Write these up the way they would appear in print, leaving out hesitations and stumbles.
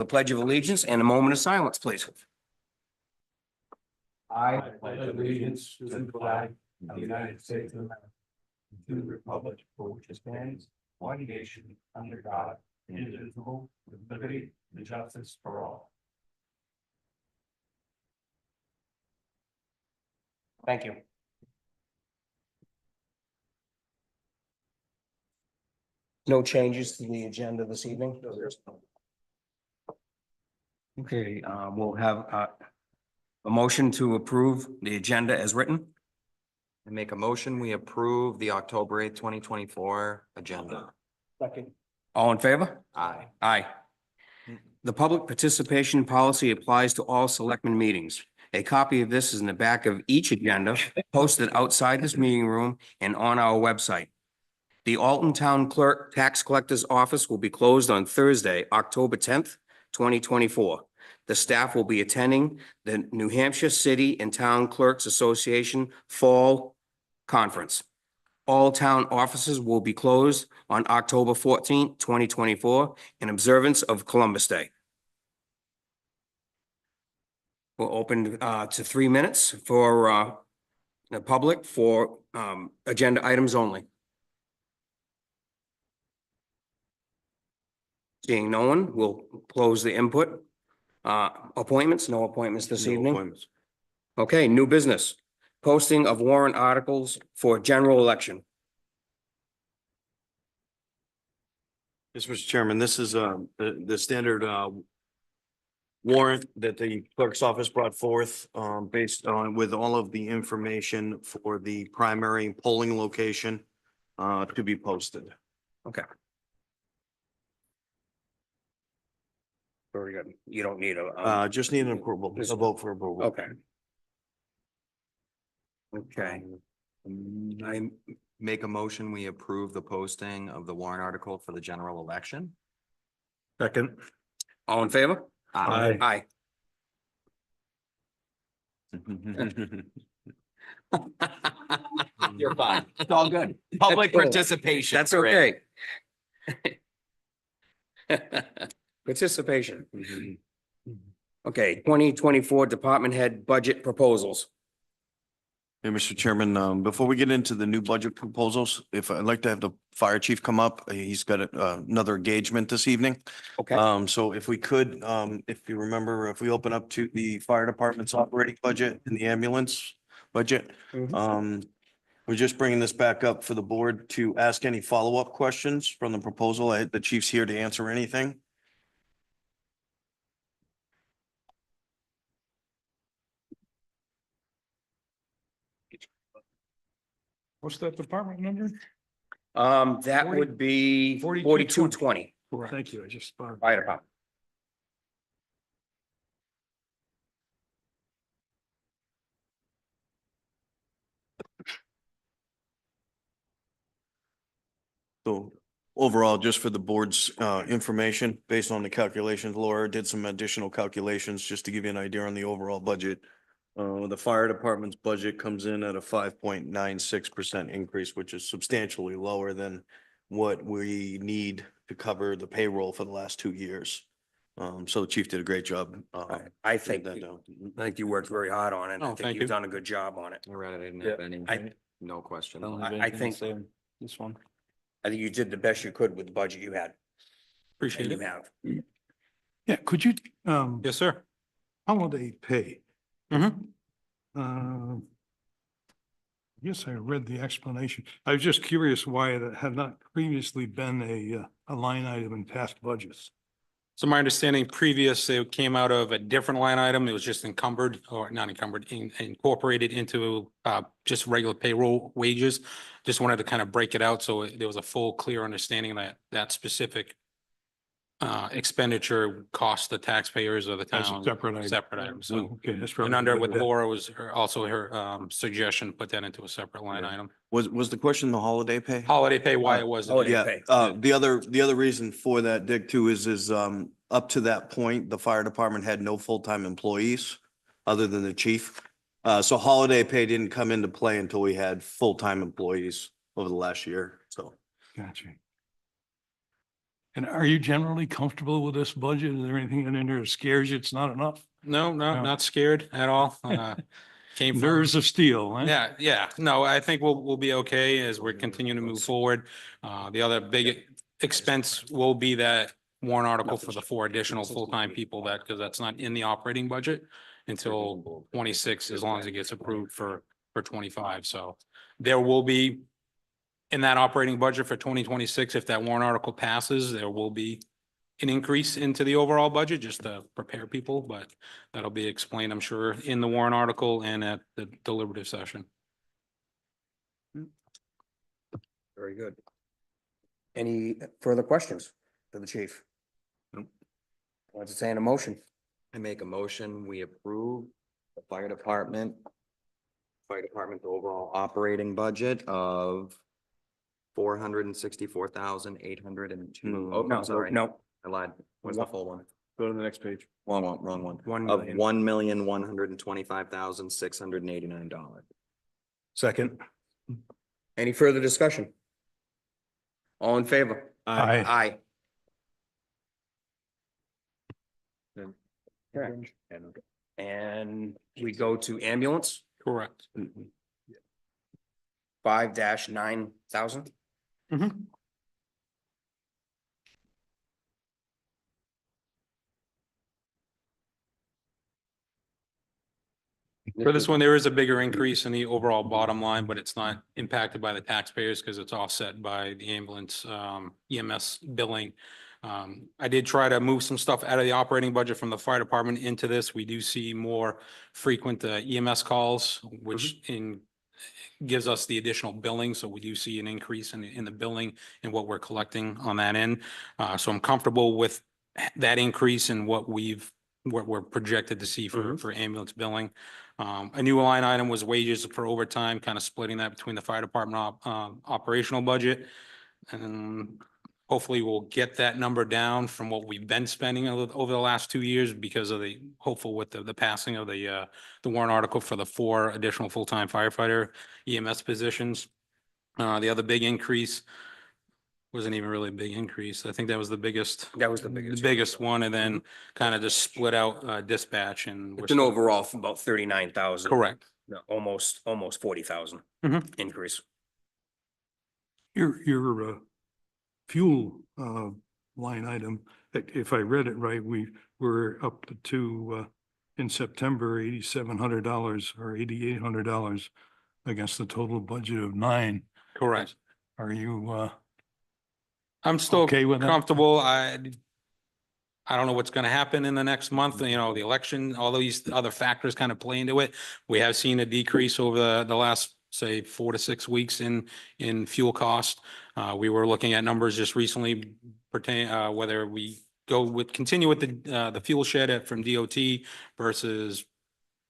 The Pledge of Allegiance and a moment of silence, please. I pledge allegiance to the flag of the United States of America, to the republic for which it stands, one nation, under God, indivisible, with liberty and justice for all. Thank you. No changes to the agenda this evening? Okay, we'll have a motion to approve the agenda as written. I make a motion, we approve the October 8th, 2024 agenda. Second. All in favor? Aye. Aye. The public participation policy applies to all selectmen meetings. A copy of this is in the back of each agenda, posted outside this meeting room and on our website. The Alton Town Clerk Tax Collector's Office will be closed on Thursday, October 10th, 2024. The staff will be attending the New Hampshire City and Town Clerks Association Fall Conference. All town offices will be closed on October 14th, 2024, in observance of Columbus Day. We'll open to 3 minutes for the public for agenda items only. Seeing no one, we'll close the input. Appointments, no appointments this evening. Okay, new business. Posting of warrant articles for general election. Yes, Mr. Chairman, this is the standard warrant that the clerk's office brought forth based on with all of the information for the primary polling location to be posted. Okay. Very good. You don't need a. Just need an approval, a vote for approval. Okay. Okay. I make a motion, we approve the posting of the warrant article for the general election. Second. All in favor? Aye. Aye. You're fine. It's all good. Public That's cool. participation. That's Rick. okay. Participation. Okay, 2024 department head budget proposals. Hey, Mr. Chairman, before we get into the new budget proposals, if I'd like to have the fire chief come up, he's got another engagement this evening. Okay. So if we could, if you remember, if we open up to the fire department's operating budget and the ambulance budget, we're just bringing this back up for the board to ask any follow-up questions from the proposal. The chief's here to answer anything. What's that department number? That 40 would be 4220. 4220. Thank you. I just. Fire department. So overall, just for the board's information, based on the calculations, Laura did some additional calculations just to give you an idea on the overall budget. The fire department's budget comes in at a 5.96% increase, which is substantially lower than what we need to cover the payroll for the last 2 years. So the chief did a great job. I think that that down. I think you worked very hard on it. I Oh, think thank you've you. done a good job on it. I read it, I didn't have any, I- no question. I think This one. I think you did the best you could with the budget you had. Appreciate And you it. have. Yeah, could you, Yes, sir. holiday pay? Mm-hmm. I guess I read the explanation. I was just curious why it had not previously been a line item in past budgets. So my understanding previous, it came out of a different line item. It was just encumbered or not encumbered, incorporated into just regular payroll wages. Just wanted to kind of break it out. So there was a full, clear understanding that that specific expenditure cost the taxpayers or the As a town. separate item. Separate item. So, Okay, that's probably. and under what with that- Laura was also her suggestion, put that into a separate line Yeah. item. Was the question the holiday pay? Holiday pay, why it wasn't. Holiday Yeah, pay. the other reason for that, Dick, too, is up to that point, the fire department had no full-time employees other than the chief. So holiday pay didn't come into play until we had full-time employees over the last year, so. Gotcha. And are you generally comfortable with this budget? Is there anything in there that scares you? It's not enough? No, No. not scared at all. Came from. Nerves of steel, huh? Yeah, yeah. No, I think we'll be okay as we're continuing to move forward. The other big expense will be that warrant article for the 4 additional full-time people because that's not in the operating budget until 26, as long as it gets approved for 25. So there will be in that operating budget for 2026, if that warrant article passes, there will be an increase into the overall budget just to prepare people, but that'll be explained, I'm sure, in the warrant article and at the deliberative session. Very good. Any further questions for the chief? Nope. Want to say a motion? I make a motion, we approve the fire department's overall operating budget of $464,802. Oh, No, I'm sorry. no, I lied. What's the full one? Go to the next page. Wrong one, wrong one. 1 Of million. $1,125,689. Second. Any further discussion? All in favor? Aye. Aye. And we go to ambulance, Correct. 5-9,000. For this one, there is a bigger increase in the overall bottom line, but it's not impacted by the taxpayers because it's offset by the ambulance EMS billing. I did try to move some stuff out of the operating budget from the fire department into this. We do see more frequent EMS calls, which gives us the additional billing. So we do see an increase in the billing and what we're collecting on that end. So I'm comfortable with that increase in what we're projected to see for ambulance billing. A new line item was wages for overtime, kind of splitting that between the fire department operational budget. And hopefully we'll get that number down from what we've been spending over the last 2 years because of hopeful with the passing of the warrant article for the 4 additional full-time firefighter EMS positions. The other big increase wasn't even really a big increase. I think that was the biggest. That was the biggest. One, and then kind of just split out dispatch and. we're It's an still- overall of about 39,000. Correct. No, almost 40,000 increase. Your fuel line item, if I read it right, we were up to in September, $8,700 or $8,800 against the total budget of 9. Correct. Are you I'm still okay with that? comfortable. I don't know what's going to happen in the next month, the election, all these other factors kind of play into it. We have seen a decrease over the last, say, 4 to 6 weeks in fuel cost. We were looking at numbers just recently pertain, whether we continue with the fuel shed from DOT versus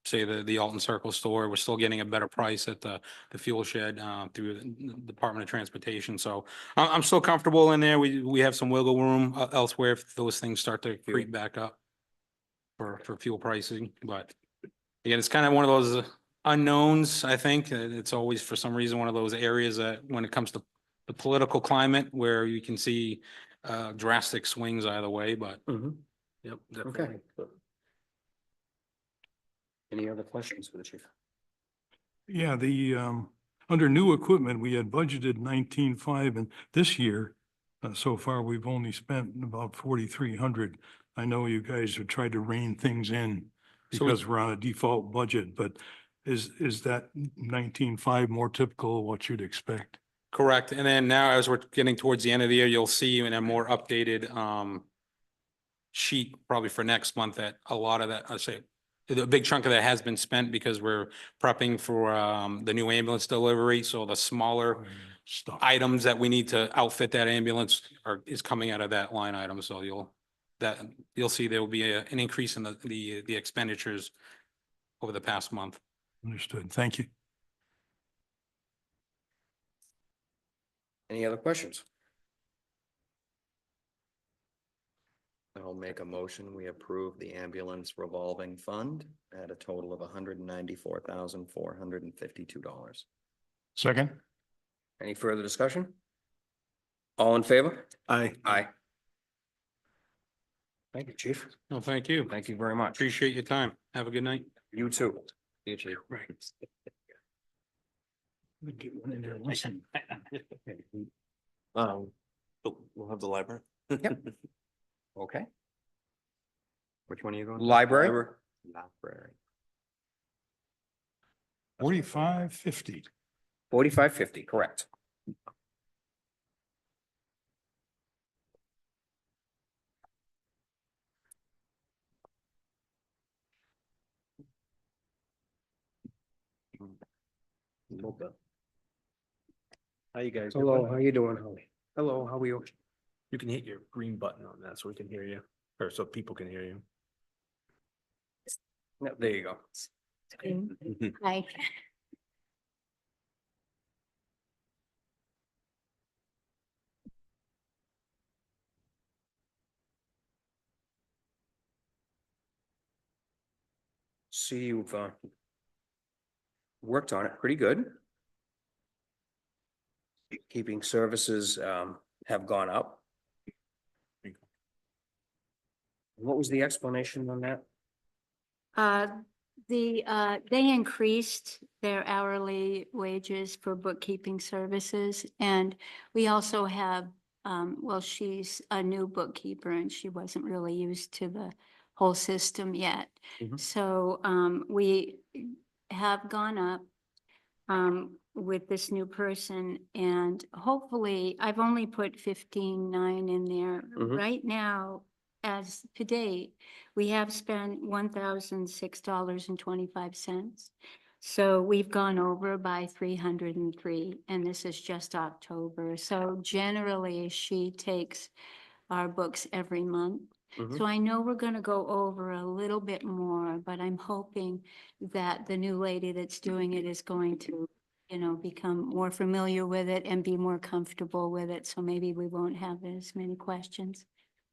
say the Alton Circle store. We're still getting a better price at the fuel shed through the Department of Transportation. So I'm still comfortable in there. We have some wiggle room elsewhere if those things start to creep back up for fuel pricing. But again, it's kind of one of those unknowns, I think. It's always for some reason one of those areas that when it comes to the political climate where you can see drastic swings either way, but yep, definitely. Any other questions for the chief? Yeah, under new equipment, we had budgeted 19.5 and this year, so far, we've only spent about 4,300. I know you guys have tried to rein things in So because we're on a default budget, but is that 19.5 more typical of what you'd expect? Correct. And then now as we're getting towards the end of the year, you'll see in a more updated sheet probably for next month that a lot of that, I say, a big chunk of that has been spent because we're prepping for the new ambulance delivery. So the smaller Stuff. items that we need to outfit that ambulance is coming out of that line item. So you'll see there will be an increase in the expenditures over the past month. Understood. Thank you. Any other questions? I'll make a motion. We approve the ambulance revolving fund at a total of $194,452. Second? Any further discussion? All in favor? Aye. Aye. Thank you, chief. No, thank you. Thank you very much. Appreciate your time. Have a good night. You too. You too. Right. Get one in there, listen. We'll have the library. Okay. Which one are you going? Library? Library. 4550. 4550, correct. How you guys? Hello, doing? how you doing, Holly? Hello, how are you? You can hit your green button on that so we can hear you, or so people can hear you. Yep, there you go. Hi. See, you've worked on it pretty good. Keeping services have gone up. What was the explanation on that? They increased their hourly wages for bookkeeping services, and we also have, well, she's a new bookkeeper and she wasn't really used to the whole system yet. Mhm. So, we have gone up with this new person, and hopefully, I've only put 15,900 in there. Mhm. Right now, as to date, we have spent $1,006.25. So we've gone over by 303, and this is just October. So generally, she takes our books every month. Mhm. So I know we're gonna go over a little bit more, but I'm hoping that the new lady that's doing it is going to, become more familiar with it and be more comfortable with it. So maybe we won't have as many questions.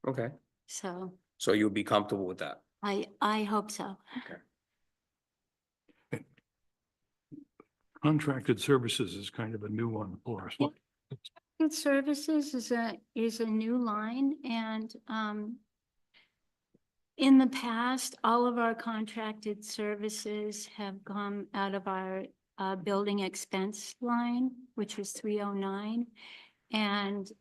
Okay, So so you'll be comfortable with that? I hope so. Contracted services is kind of a new one for us. Yeah. Good services is a new line, and in the past, all of our contracted services have come out of our building expense line, which was 309. And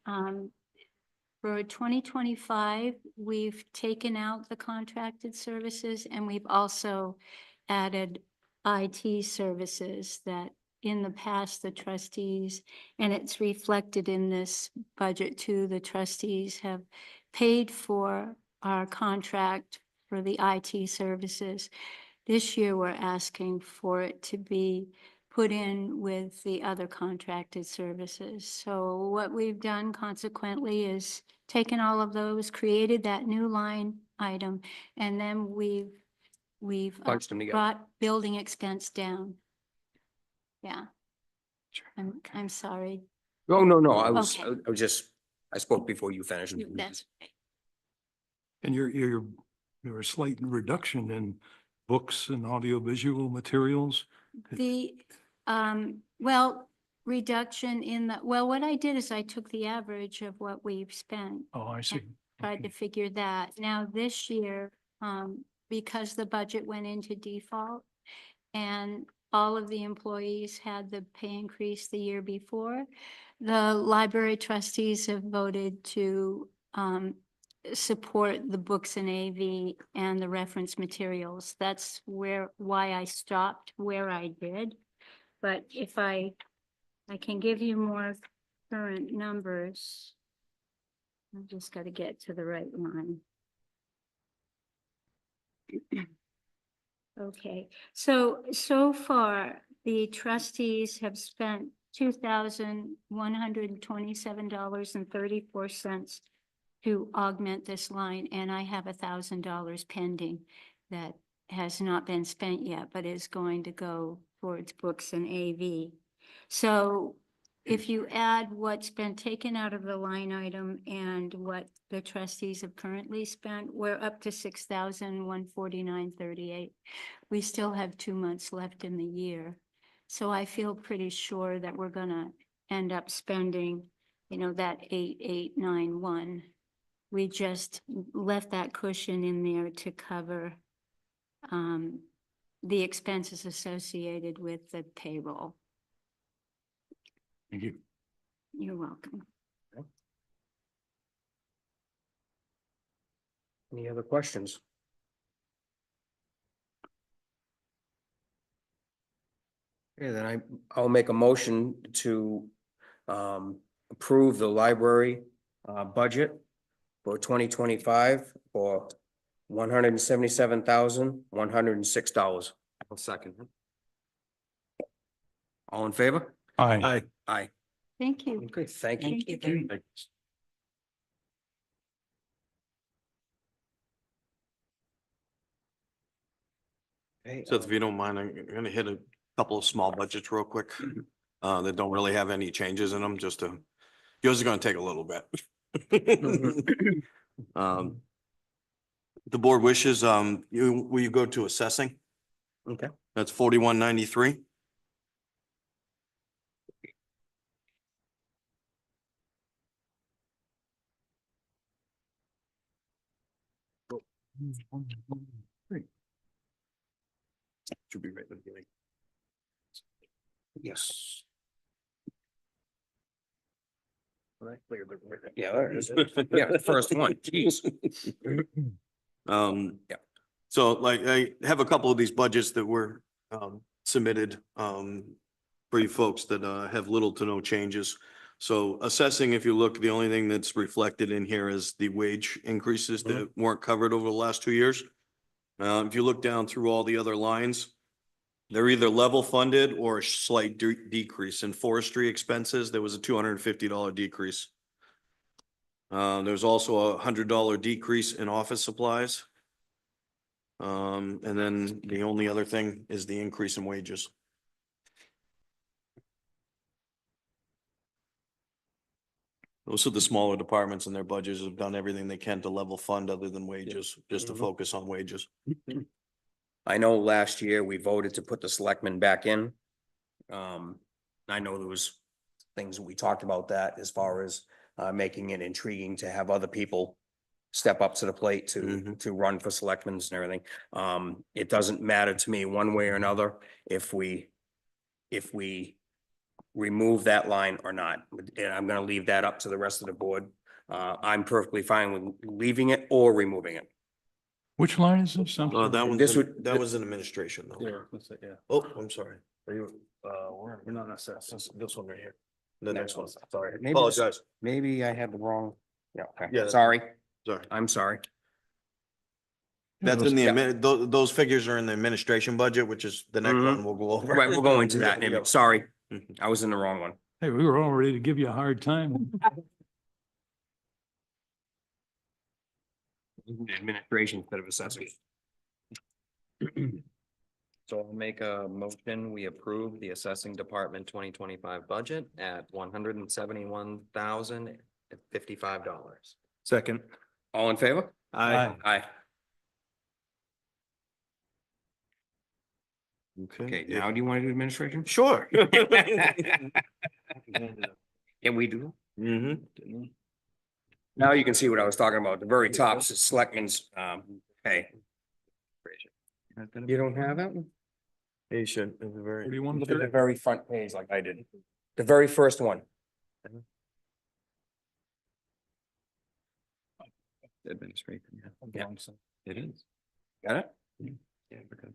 for 2025, we've taken out the contracted services, and we've also added IT services that in the past, the trustees, and it's reflected in this budget too, the trustees have paid for our contract for the IT services. This year, we're asking for it to be put in with the other contracted services. So what we've done consequently is taken all of those, created that new line item, and then we've Punched them together. brought building expense down. Yeah. I'm sorry. Oh, no, I Okay. was just, I spoke before you finished. That's And you're a slight reduction in books and audiovisual materials. the, well, reduction in the, well, what I did is I took the average of what we've spent, Oh, I see. tried to Okay. figure that. Now this year, because the budget went into default and all of the employees had the pay increase the year before, the library trustees have voted to support the books and AV and the reference materials. That's why I stopped where I did. But if I can give you more current numbers. I've just got to get to the right line. Okay, so far, the trustees have spent $2,127.34 to augment this line, and I have $1,000 pending that has not been spent yet, but is going to go towards books and AV. So if you add what's been taken out of the line item and what the trustees have currently spent, we're up to $6,149.38. We still have 2 months left in the year. So I feel pretty sure that we're gonna end up spending, that 8,891. We just left that cushion in there to cover the expenses associated with the payroll. Thank you. You're welcome. Any other questions? Okay, then I'll make a motion to approve the library budget for 2025 for $177,106. I'll second. All in favor? Aye. Aye. Thank you. Okay, thank you. Thank you very much. Okay, So if you don't mind, I'm gonna hit a couple of small budgets real quick, that don't really have any changes in them, just to, yours is gonna take a little bit. Um, the board wishes, will you go to assessing? Okay. That's 4193. Should be right at the beginning. Yes. Right, clear the- Yeah, there it is. Yeah, the first one, jeez. Yeah. So like I have a couple of these budgets that were submitted for you folks that have little to no changes. So assessing, if you look, the only thing that's reflected in here is the wage increases that weren't covered over the last 2 years. If you look down through all the other lines, they're either level funded or a slight decrease. In forestry expenses, there was a $250 decrease. There's also $100 decrease in office supplies. And then the only other thing is the increase in wages. Those are the smaller departments, and their budgets have done everything they can to level fund other than wages, just to focus on wages. I know last year we voted to put the selectmen back in. I know there was things we talked about that as far as making it intriguing to have other people step up to the plate to run for selectmen's and everything. It doesn't matter to me one way or another if we remove that line or not. And I'm gonna leave that up to the rest of the board. I'm perfectly fine with leaving it or removing it. Which line is this? I'm sorry. That This one's, would- that was in administration though. Yeah, that's it, yeah. Oh, I'm sorry. Are you, we're not assessing, this one right here. The next one, sorry. Maybe Apologize. Maybe I had the wrong, yeah, okay, Yeah, that's- sorry, Sorry. I'm sorry. That's in the, Yeah. those figures are in the administration budget, which is the next Mhm. one we'll go over. Right, we'll go into that in a Yeah. minute. Sorry, Mhm. I was in the wrong one. Hey, we were all ready to give you a hard time. Administration instead of assessing. So I'll make a motion, we approve the assessing department 2025 budget at $171,055. Second. All in favor? Aye. Aye. Okay. Okay, now do you want to do administration? Sure. Can we do? Mm-hmm. Now you can see what I was talking about. The very top is selectmen's, hey. You don't have that one? You should, it's a very. 41, Look at the very front page like I did. The very first one. Administration, yeah. Yeah. It is. Got it? Yeah, we're good.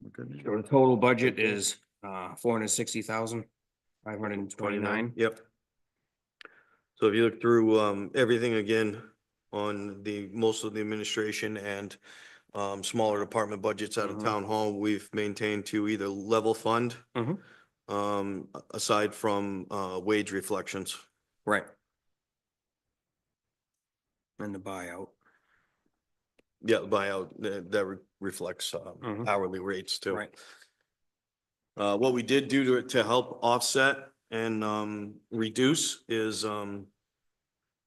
We're good. So the total budget is 460,529. Yep. So if you look through everything again on the most of the administration and smaller department budgets out of Mhm. town hall, we've maintained to either level fund Mhm. aside from wage reflections. Right. And the buyout. Yeah, the buyout that reflects Mhm. hourly rates too. Right. What we did do to help offset and reduce is and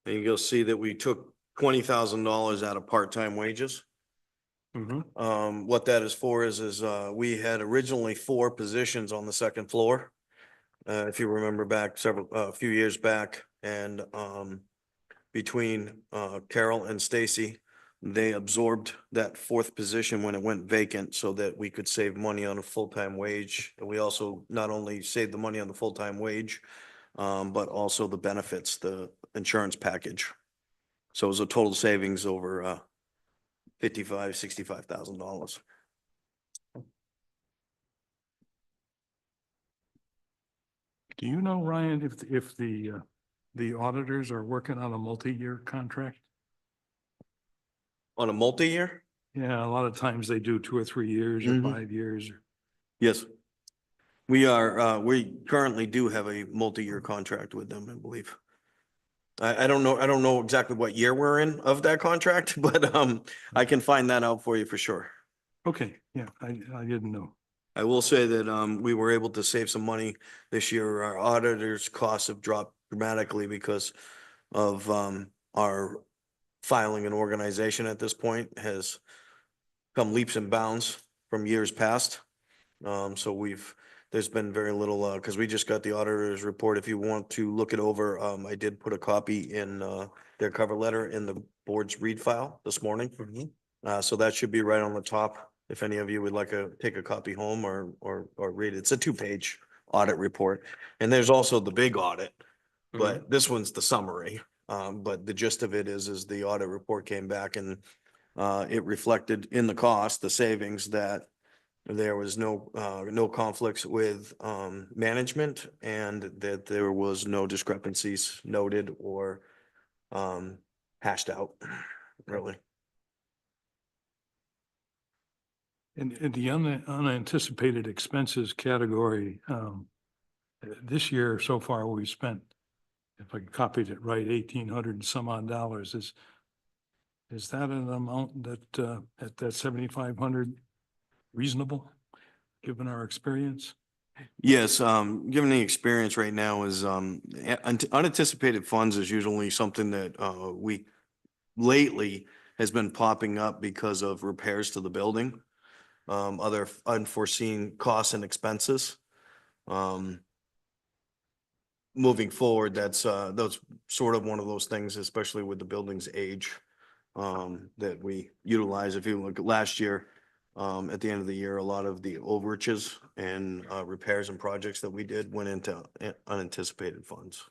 you'll see that we took $20,000 out of part-time wages. Mhm. What that is for is we had originally 4 positions on the second floor. If you remember back a few years back, and between Carol and Stacy. They absorbed that fourth position when it went vacant so that we could save money on a full-time wage. And we also not only saved the money on the full-time wage, but also the benefits, the insurance package. So it was a total savings over $65,000. Do you know, Ryan, if the auditors are working on a multi-year contract? On a multi-year? Yeah, a lot of times they do 2 or 3 years or Mhm. 5 years. Yes. We currently do have a multi-year contract with them, I believe. I don't know exactly what year we're in of that contract, but I can find that out for you for sure. Okay, yeah, I didn't know. I will say that we were able to save some money this year. Our auditors' costs have dropped dramatically because of our filing and organization at this point has come leaps and bounds from years past. So there's been very little, because we just got the auditor's report. If you want to look it over, I did put a copy in their cover letter in the board's read file this morning. So that should be right on the top. If any of you would like to take a copy home or read it. It's a 2-page audit report. And there's also the big audit, but this one's the summary. But the gist of it is the audit report came back and it reflected in the cost, the savings, that there was no conflicts with management and that there was no discrepancies noted or hashed out, really. In the unanticipated expenses category, this year so far we spent, if I copied it right, 1,800 and some odd dollars. Is that an amount that at that 7,500 reasonable, given our experience? Yes, given the experience right now is unanticipated funds is usually something that we lately has been popping up because of repairs to the building. Other unforeseen costs and expenses. Moving forward, that's sort of one of those things, especially with the building's age, that we utilize. If you look at last year, at the end of the year, a lot of the overages and repairs and projects that we did went into unanticipated funds.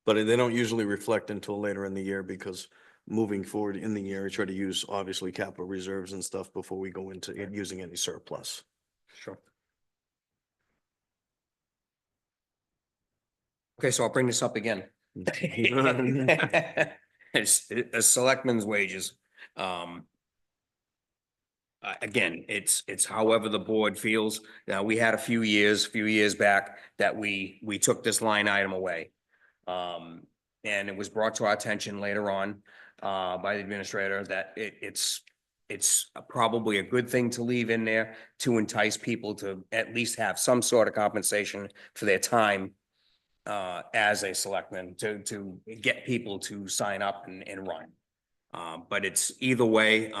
But they don't usually reflect until later in the year because moving forward in the year, I try to use obviously capital reserves and stuff before we go into using any surplus. Sure. Okay, so I'll bring this up again. It's selectmen's wages. Again, it's however the board feels. Now, we had a few years back that we took this line item away. And it was brought to our attention later on by the administrator that it's probably a good thing to leave in there to entice people to at least have some sort of compensation for their time as a selectman to get people to sign up and run. But it's either way.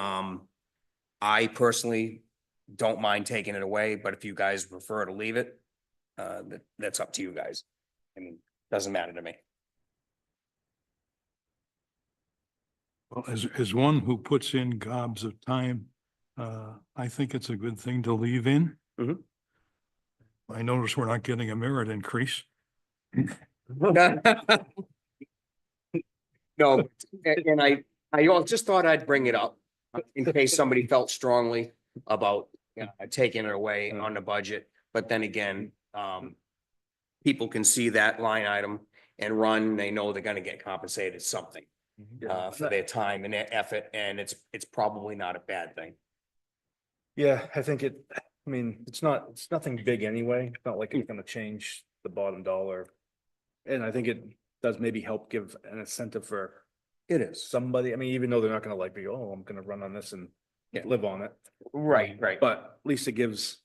I personally don't mind taking it away, but if you guys prefer to leave it, that's up to you guys. I mean, doesn't matter to me. Well, as one who puts in gobs of time, I think it's a good thing to leave in. Mhm. I notice we're not getting a merit increase. No, and I just thought I'd bring it up in case somebody felt strongly about taking it away on the budget. But then again, people can see that line item and run, they know they're gonna get compensated something for their time and their effort, and it's probably not a bad thing. Yeah, I think I mean, it's nothing big anyway. It's not like it's gonna change the bottom dollar. And I think it does maybe help give an incentive for It is. somebody. I mean, even though they're not gonna like be, oh, I'm gonna run on this and Yeah. live on it. Right. But at least it gives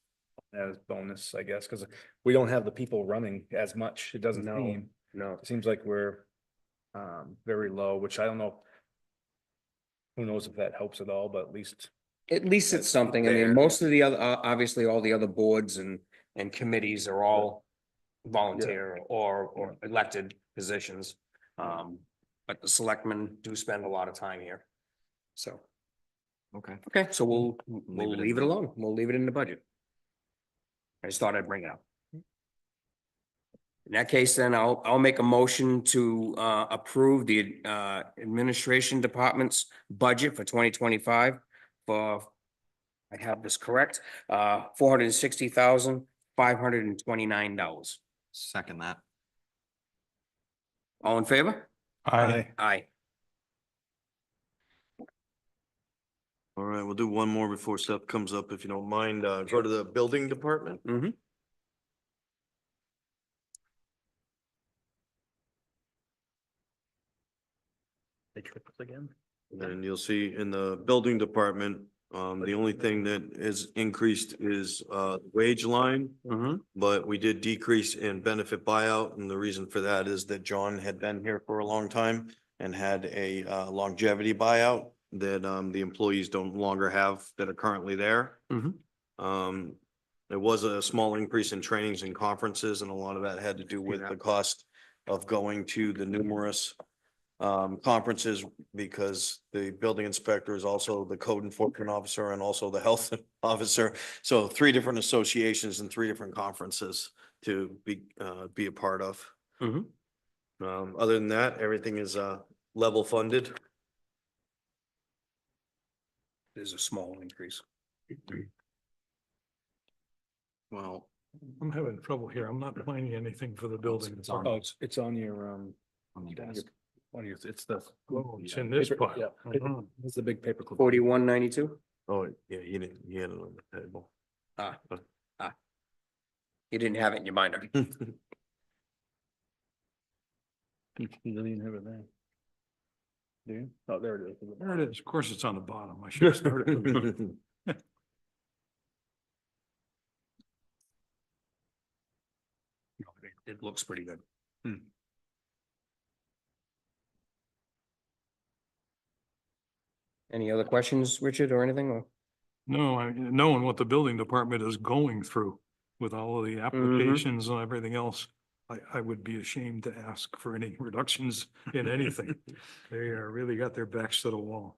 as bonus, I guess, because we don't have the people running as much. It doesn't No. seem, No, it seems like we're very low, which I don't know. Who knows if that helps at all, but at least. it's something. I mean, There. most of the other, obviously, all the other boards and committees are all volunteer or elected positions. But the selectmen do spend a lot of time here. So, Okay. okay, so we'll Leave it in leave it the- alone. We'll leave it in the budget. I just thought I'd bring it up. In that case, then I'll make a motion to approve the administration department's budget for 2025 for, I have this correct, $460,529. Second that. All in favor? Aye. Aye. All right, we'll do one more before stuff comes up, if you don't mind. Go to the building department. Mm-hmm. Again. And you'll see in the building department, the only thing that is increased is wage line. Mm-hmm. But we did decrease in benefit buyout, and the reason for that is that John had been here for a long time and had a longevity buyout that the employees don't longer have that are currently there. Mhm. There was a small increase in trainings and conferences, and a lot of that had to do with the cost of going to the numerous conferences, because the building inspector is also the code enforcement officer and also the health officer. So 3 different associations and 3 different conferences to be a part of. Mhm. Other than that, everything is level funded. There's a small increase. Well, I'm having trouble here. I'm not finding anything for the building. It's on- department. It's on your, on the desk. it's the. Oh, it's in this paper- part. Yeah, Mhm. it's the big paperclip. 4192? Oh, yeah, he didn't, he had it on the table. You didn't have it in your binder. You don't even have it there. Do you? Oh, there it is. There it is. Of course, it's on the bottom. I should have started. It looks pretty good. Any other questions, Richard, or anything? Or- No, knowing what the building department is going through with all of the applications and everything else, I would be ashamed to ask for any reductions in anything. They are really got their backs to the wall.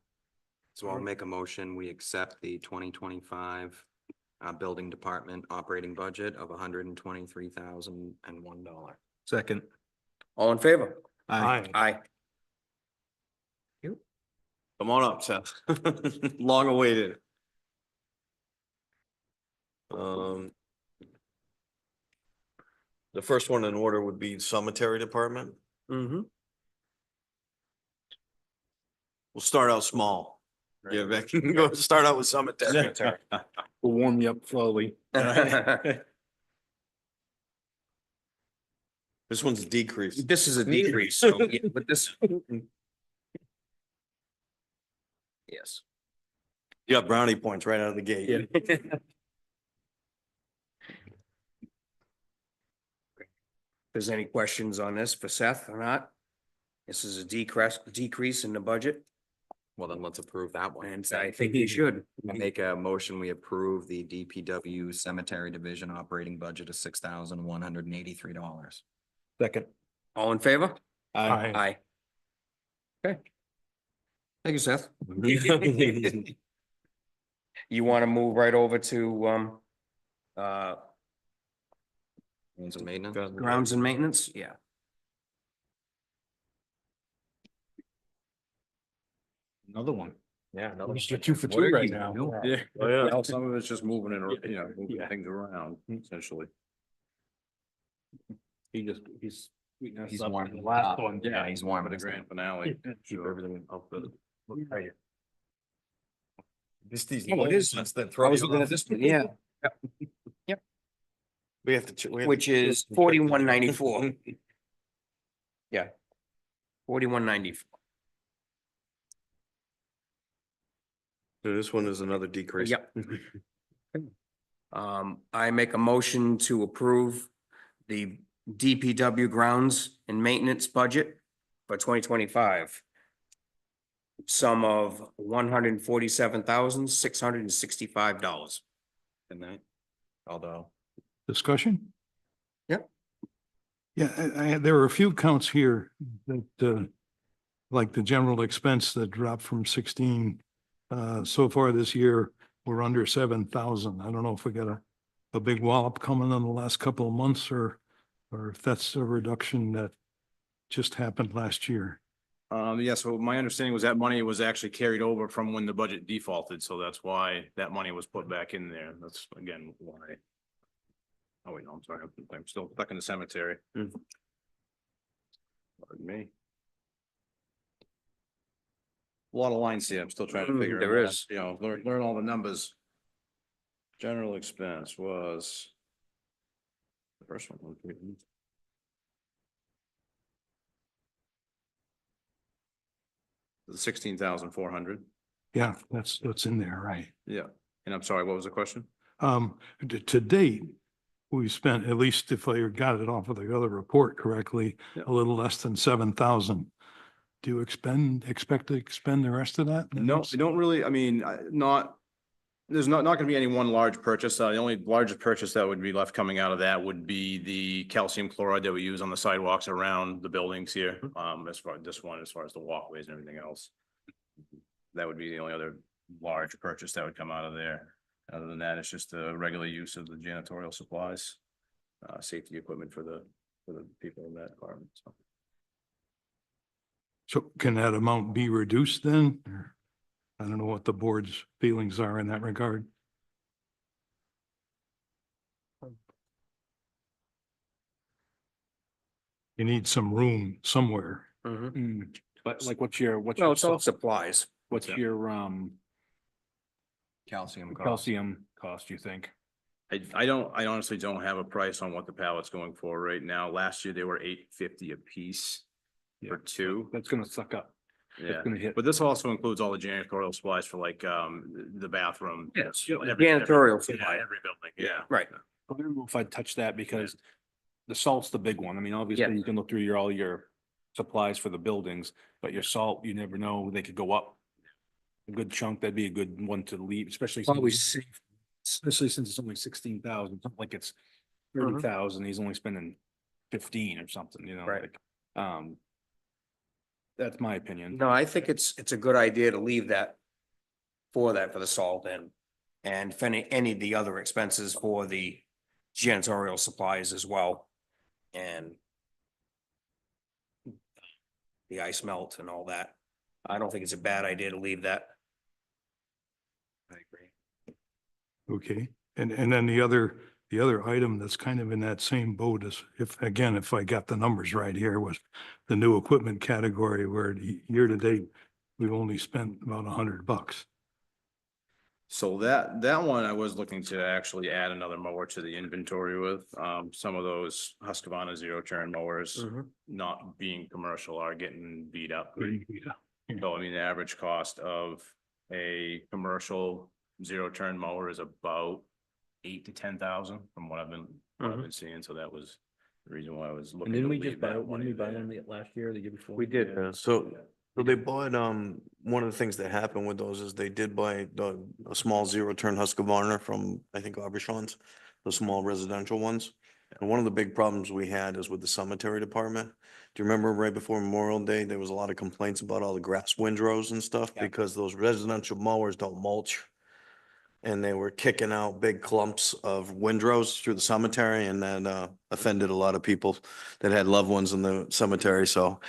So I'll make a motion, we accept the 2025 building department operating budget of $123,001. Second. All in favor? Aye. Aye. Come on up, Seth. Long awaited. The first one in order would be cemetery department. Mm-hmm. We'll start out small. Yeah, Vic, go start out with cemetery. We'll warm you up slowly. This one's a decrease. This is a decrease, so, yeah, but this. Yes. You got brownie points right out of the gate. If there's any questions on this for Seth or not? This is a decrease in the budget, Well, then let's approve that one. and I think you should. I make a motion, we approve the DPW cemetery division operating budget of $6,183. Second. All in favor? Aye. Aye. Okay. Thank you, Seth. You want to move right over to, Means of maintenance. grounds and maintenance? Yeah. Another one. Yeah. We're just a 2 for 2 right now. Yeah. Oh, yeah. Well, some of it's just moving and, moving Yeah. things around essentially. He's. He's warming the last one. Yeah, he's warming For the us grand up. finale. Keep everything up. Just these. Oh, it is. moments that I throw was you looking off. at this one, yeah, We have to. we have to- which is 4194. Yeah. 4194. So this one is another decrease. Yep. I make a motion to approve the DPW grounds and maintenance budget for 2025. Sum of $147,665. Good night. Although, Discussion? Yep. Yeah, there were a few counts here that, like the general expense that dropped from 16, so far this year, we're under 7,000. I don't know if we got a big wallop coming in the last couple of months or if that's a reduction that just happened last year. Yeah, so my understanding was that money was actually carried over from when the budget defaulted, so that's why that money was put back in there. That's again why. Oh, wait, no, I'm sorry, I'm still stuck in the cemetery. Pardon me. A lot of lines here, I'm still trying to figure it out. There is. You know, learn all the numbers. General expense was. The first one. The 16,400. Yeah, that's what's in there, right? Yeah, and I'm sorry, what was the question? To date, we spent, at least if I got it off of the other report correctly, Yeah. a little less than 7,000. Do you expect to expend the rest of that? No, we don't really, I mean, there's not gonna be any one large purchase. The only largest purchase that would be left coming out of that would be the calcium chloride that we use on the sidewalks around the buildings here. As far as the walkways and everything else. That would be the only other large purchase that would come out of there. Other than that, it's just a regular use of the janitorial supplies. Safety equipment for the people in that department, so. So can that amount be reduced then? Or I don't know what the board's feelings are in that regard. You need some room somewhere. But like, what's your, No, it's all supplies. what's your, Calcium. cost. calcium cost, you think? I honestly don't have a price on what the pallet's going for right now. Last year they were $8.50 a piece for two. That's gonna suck up. Yeah, It's gonna hit. but this also includes all the janitorial supplies for like, the bathroom. Yes, Every- janitorial every- supply. Yeah, every building, yeah. Right. I don't know if I'd touch that because the salt's the big one. I mean, obviously Yeah. you can look through all your supplies for the buildings, but your salt, you never know, they could go up. A good chunk, that'd be a good one to leave, especially. Especially since it's only 16,000, something like it's 30,000, he's only spending 15 or something, you know, Right. like, that's my opinion. No, I think it's a good idea to leave that for the salt and for any of the other expenses for the janitorial supplies as well. And the ice melt and all that. I don't think it's a bad idea to leave that. I agree. Okay, and then the other item that's kind of in that same boat is if I got the numbers right here, was the new equipment category where year to date, we've only spent about $100. So that one, I was looking to actually add another mower to the inventory with, some of those Husqvarna zero turn mowers. Not being commercial are getting beat up. So I mean, the average cost of a commercial zero turn mower is about 8 to 10,000 from what I've been seeing. So that was the reason why I was looking. And didn't to we leave just buy, that didn't money we buy there. one last year, or the year before? We did. So they bought, one of the things that happened with those is they did buy a small zero turn Husqvarna from, I think, Aubuchon's, the small residential ones. And one of the big problems we had is with the cemetery department. Do you remember right before Memorial Day, there was a lot of complaints about all the grass windrows and stuff? Yeah. Because those residential mowers don't mulch. And they were kicking out big clumps of windrows through the cemetery, and that offended a lot of people that had loved ones in the cemetery. So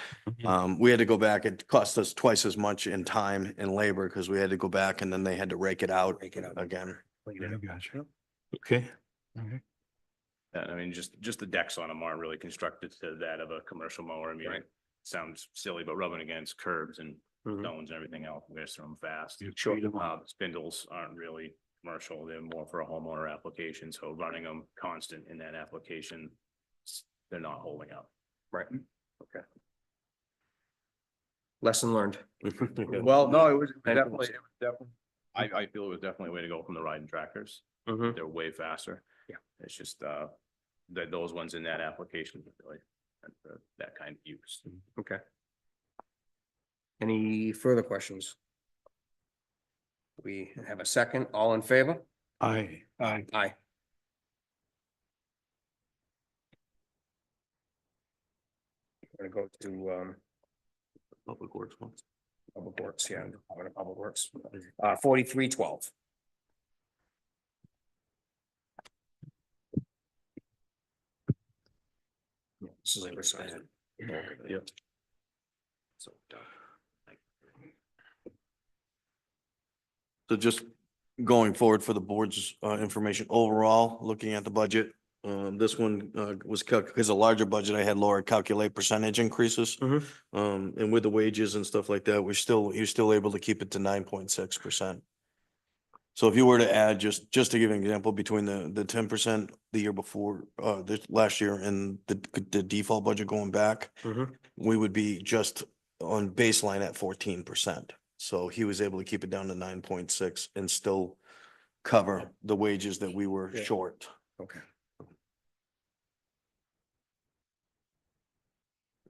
we had to go back. It cost us twice as much in time and labor because we had to go back and then they had to rake it out again. I gotcha. Okay. All right. And I mean, just the decks on them aren't really constructed to that of a commercial mower. I mean, it sounds silly, but rubbing against curbs and stones and everything else, wears through them fast. Spindles aren't really commercial. They're more for a homeowner application. So running them constant in that application, they're not holding up. Right. Okay. Lesson learned. Well, no, it was definitely, I feel it was definitely a way to go from the riding tractors. They're way faster. Yeah. It's just, that those ones in that application, really, meant for that kind of use. Okay. Any further questions? We have a second, all in favor? Aye. Aye. Gonna go to, Public Works ones. Public Works, yeah, Department of Public Works, 4312. This is Riverside. Yep. So, So just going forward for the board's information overall, looking at the budget. This one was because a larger budget, I had Laura calculate percentage increases. Mhm. And with the wages and stuff like that, you're still able to keep it to 9.6%. So if you were to add, just to give an example, between the 10% the year before, this last year and the default budget going back, Mhm. we would be just on baseline at 14%. So he was able to keep it down to 9.6 and still cover the wages that we were Yeah. short. Okay.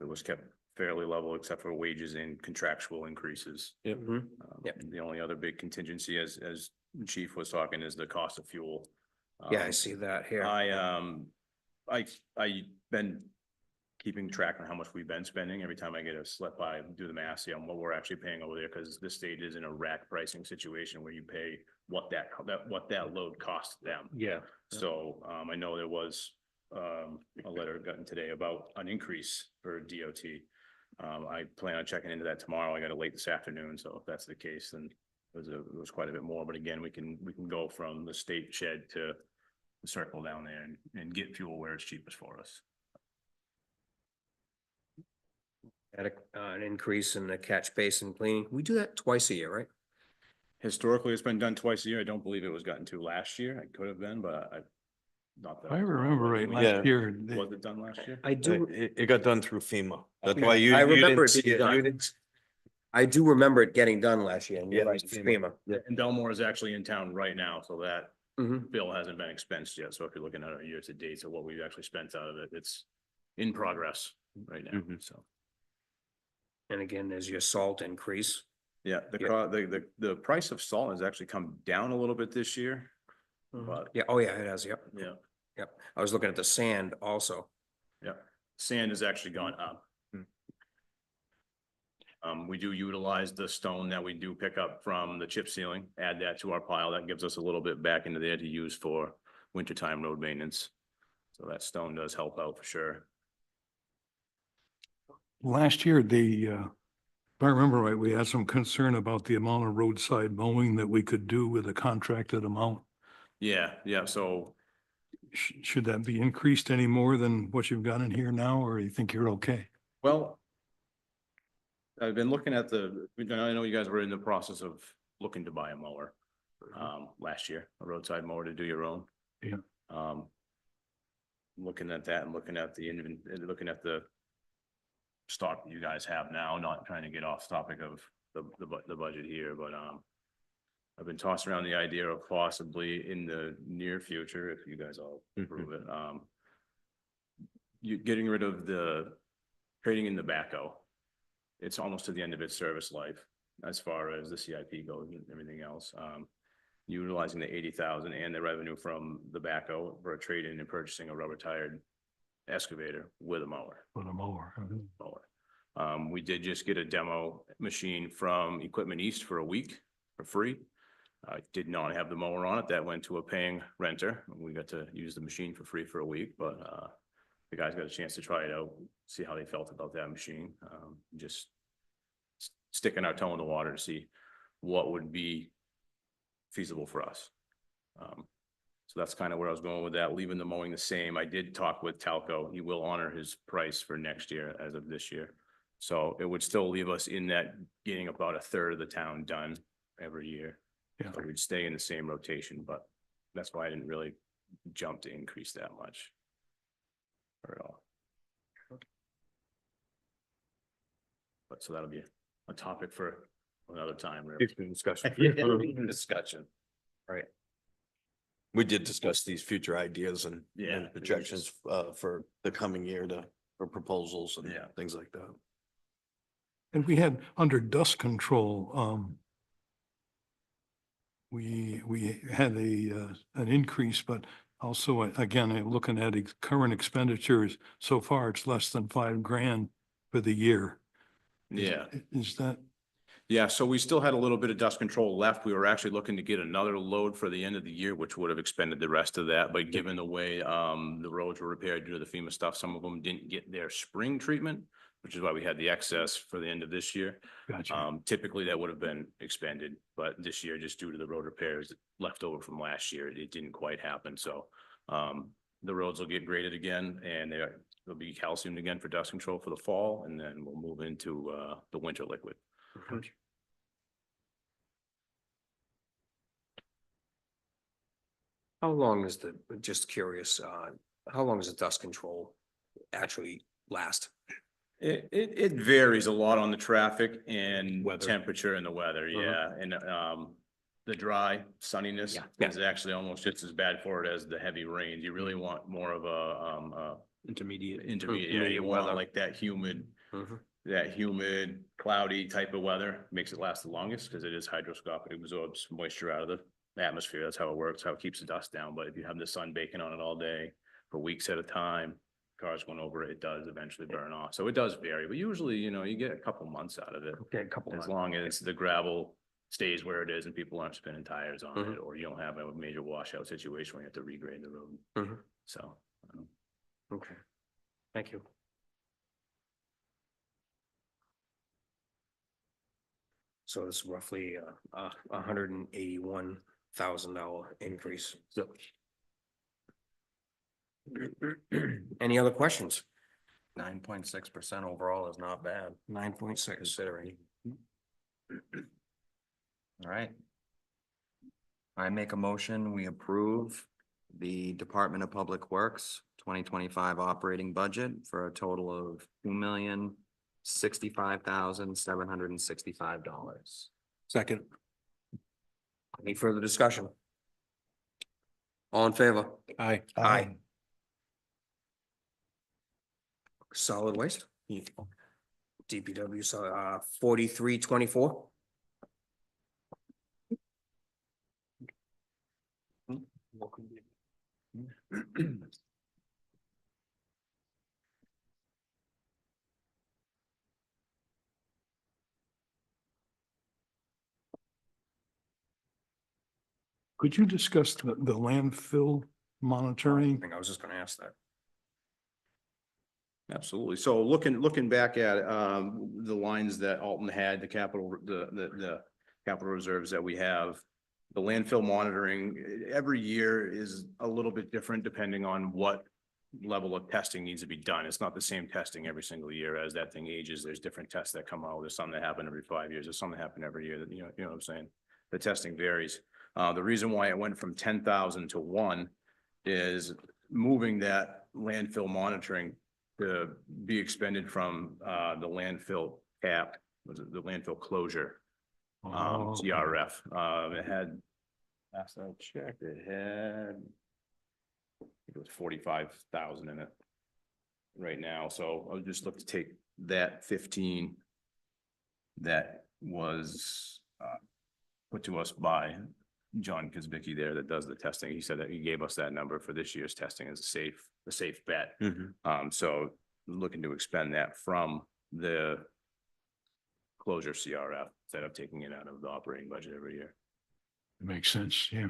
It was kept fairly level except for wages and contractual increases. Mhm. Yep. The only other big contingency, as Chief was talking, is the cost of fuel. Yeah, I see that here. I been keeping track on how much we've been spending. Every time I get a slip, I do the math, see on what we're actually paying over there, because the state is in a rack pricing situation where you pay what that load costs them. Yeah. So, I know there was, a letter gotten today about an increase for DOT. I plan on checking into that tomorrow. I got it late this afternoon, so if that's the case, then it was quite a bit more, but again, we can go from the state shed to the circle down there and get fuel where it's cheapest for us. Had an increase in the catch basin cleaning. We do that twice a year, right? Historically, it's been done twice a year. I don't believe it was gotten to last year. It could have been, but not that. If I remember right, Yeah. last year, they- Was it done last year? I do, It got done through FEMA. That's Okay. why you. I you remember didn't it being see done. You didn't. I do remember it getting done last year. And you're Yeah, right, it's FEMA. And Belmore is actually in town right now, so that Mhm. bill hasn't been expensed yet. So if you're looking at our year to date, so what we've actually spent out of it, it's in progress right now, Mhm. so. And again, there's your salt increase. Yeah, the price of salt has actually come down a little bit this year, but Yeah, oh yeah, it has, yep, yeah, yep. I was looking at the sand also. yeah. Sand has actually gone up. We do utilize the stone that we do pick up from the chip sealing, add that to our pile. That gives us a little bit back into there to use for wintertime road maintenance. So that stone does help out for sure. last year, if I remember right, we had some concern about the amount of roadside mowing that we could do with a contracted amount. Yeah, so Should that be increased any more than what you've got in here now, or you think you're okay? well, I've been looking at I know you guys were in the process of looking to buy a mower, last year, a roadside mower to do your own. Yeah. Looking at that and looking at the stock that you guys have now, not trying to get off topic of the budget here, but, I've been tossing around the idea of possibly in the near future, if you guys all approve it, you getting rid of trading in the backhoe. It's almost to the end of its service life as far as the CIP goes and everything else. Utilizing the 80,000 and the revenue from the backhoe for a trade-in and purchasing a rubber tired excavator with a mower. For the mower? We did just get a demo machine from Equipment East for a week for free. I did not have the mower on it. That went to a paying renter. We got to use the machine for free for a week, but the guys got a chance to try it out, see how they felt about that machine. Just sticking our toe in the water to see what would be feasible for us. So that's kind of where I was going with that, leaving the mowing the same. I did talk with Talco. He will honor his price for next year as of this year. So it would still leave us in that getting about a third of the town done every year. Yeah. So we'd stay in the same rotation, but that's why I didn't really jump to increase that much. Or at all. But so that'll be a topic for another time. really. Discussion. Discussion. Right. We did discuss these future ideas and Yeah. projections for the coming year for proposals and Yeah. things like that. And we had under dust control, we had an increase, but also, again, looking at current expenditures, so far it's less than $5,000 for the year. Yeah. Is that, Yeah, so we still had a little bit of dust control left. We were actually looking to get another load for the end of the year, which would have expended the rest of that. But given the way the roads were repaired due to the FEMA stuff, some of them didn't get their spring treatment, which is why we had the excess for the end of this year. gotcha. Typically that would have been expended, but this year, just due to the road repairs left over from last year, it didn't quite happen. So the roads will get graded again, and they'll be calciumed again for dust control for the fall, and then we'll move into the winter liquid. How long is just curious, how long does the dust control actually last? It varies a lot on the traffic and Weather. temperature and the weather, yeah, and the dry sunniness Yeah. is actually almost just as bad for it as the heavy rains. You really want more of a Intermediate. intermediate, yeah, you want weather. like that humid, Mhm. cloudy type of weather, makes it last the longest because it is hydroscopic, it absorbs moisture out of the atmosphere. That's how it works, how it keeps the dust down. But if you have the sun baking on it all day for weeks at a time, cars going over it, it does eventually burn off. So it does vary, but usually, you get a couple months out of it. Okay, a couple As months. long as the gravel stays where it is and people aren't spinning tires on Mhm. it, or you don't have a major washout situation where you have to regrade the road. Mhm. So. Okay, thank you. So it's roughly $181,000 increase. So. Any other questions? 9.6% overall is not bad 9.6. considering. All right. I make a motion, we approve the Department of Public Works 2025 operating budget for a total of $2,065,765. Second. Any further discussion? All in favor? Aye. Aye. Solid waste? DPW, so 4324. Could you discuss the landfill monitoring? I was just gonna ask that. Absolutely. So looking back at the lines that Alton had, the capital reserves that we have. The landfill monitoring, every year is a little bit different depending on what level of testing needs to be done. It's not the same testing every single year. As that thing ages, there's different tests that come out. There's some that happen every 5 years. There's some that happen every year, that you know what I'm saying? The testing varies. The reason why it went from 10,000 to 1 is moving that landfill monitoring to be expended from the landfill cap, was it the landfill closure? Oh, CRF, it had, last I checked, it had, I think it was 45,000 in it right now. So I'll just look to take that 15 that was put to us by John Kazbicki there that does the testing. He said that he gave us that number for this year's testing as a safe bet. So looking to expend that from the closure CRF instead of taking it out of the operating budget every year. Makes sense, yeah.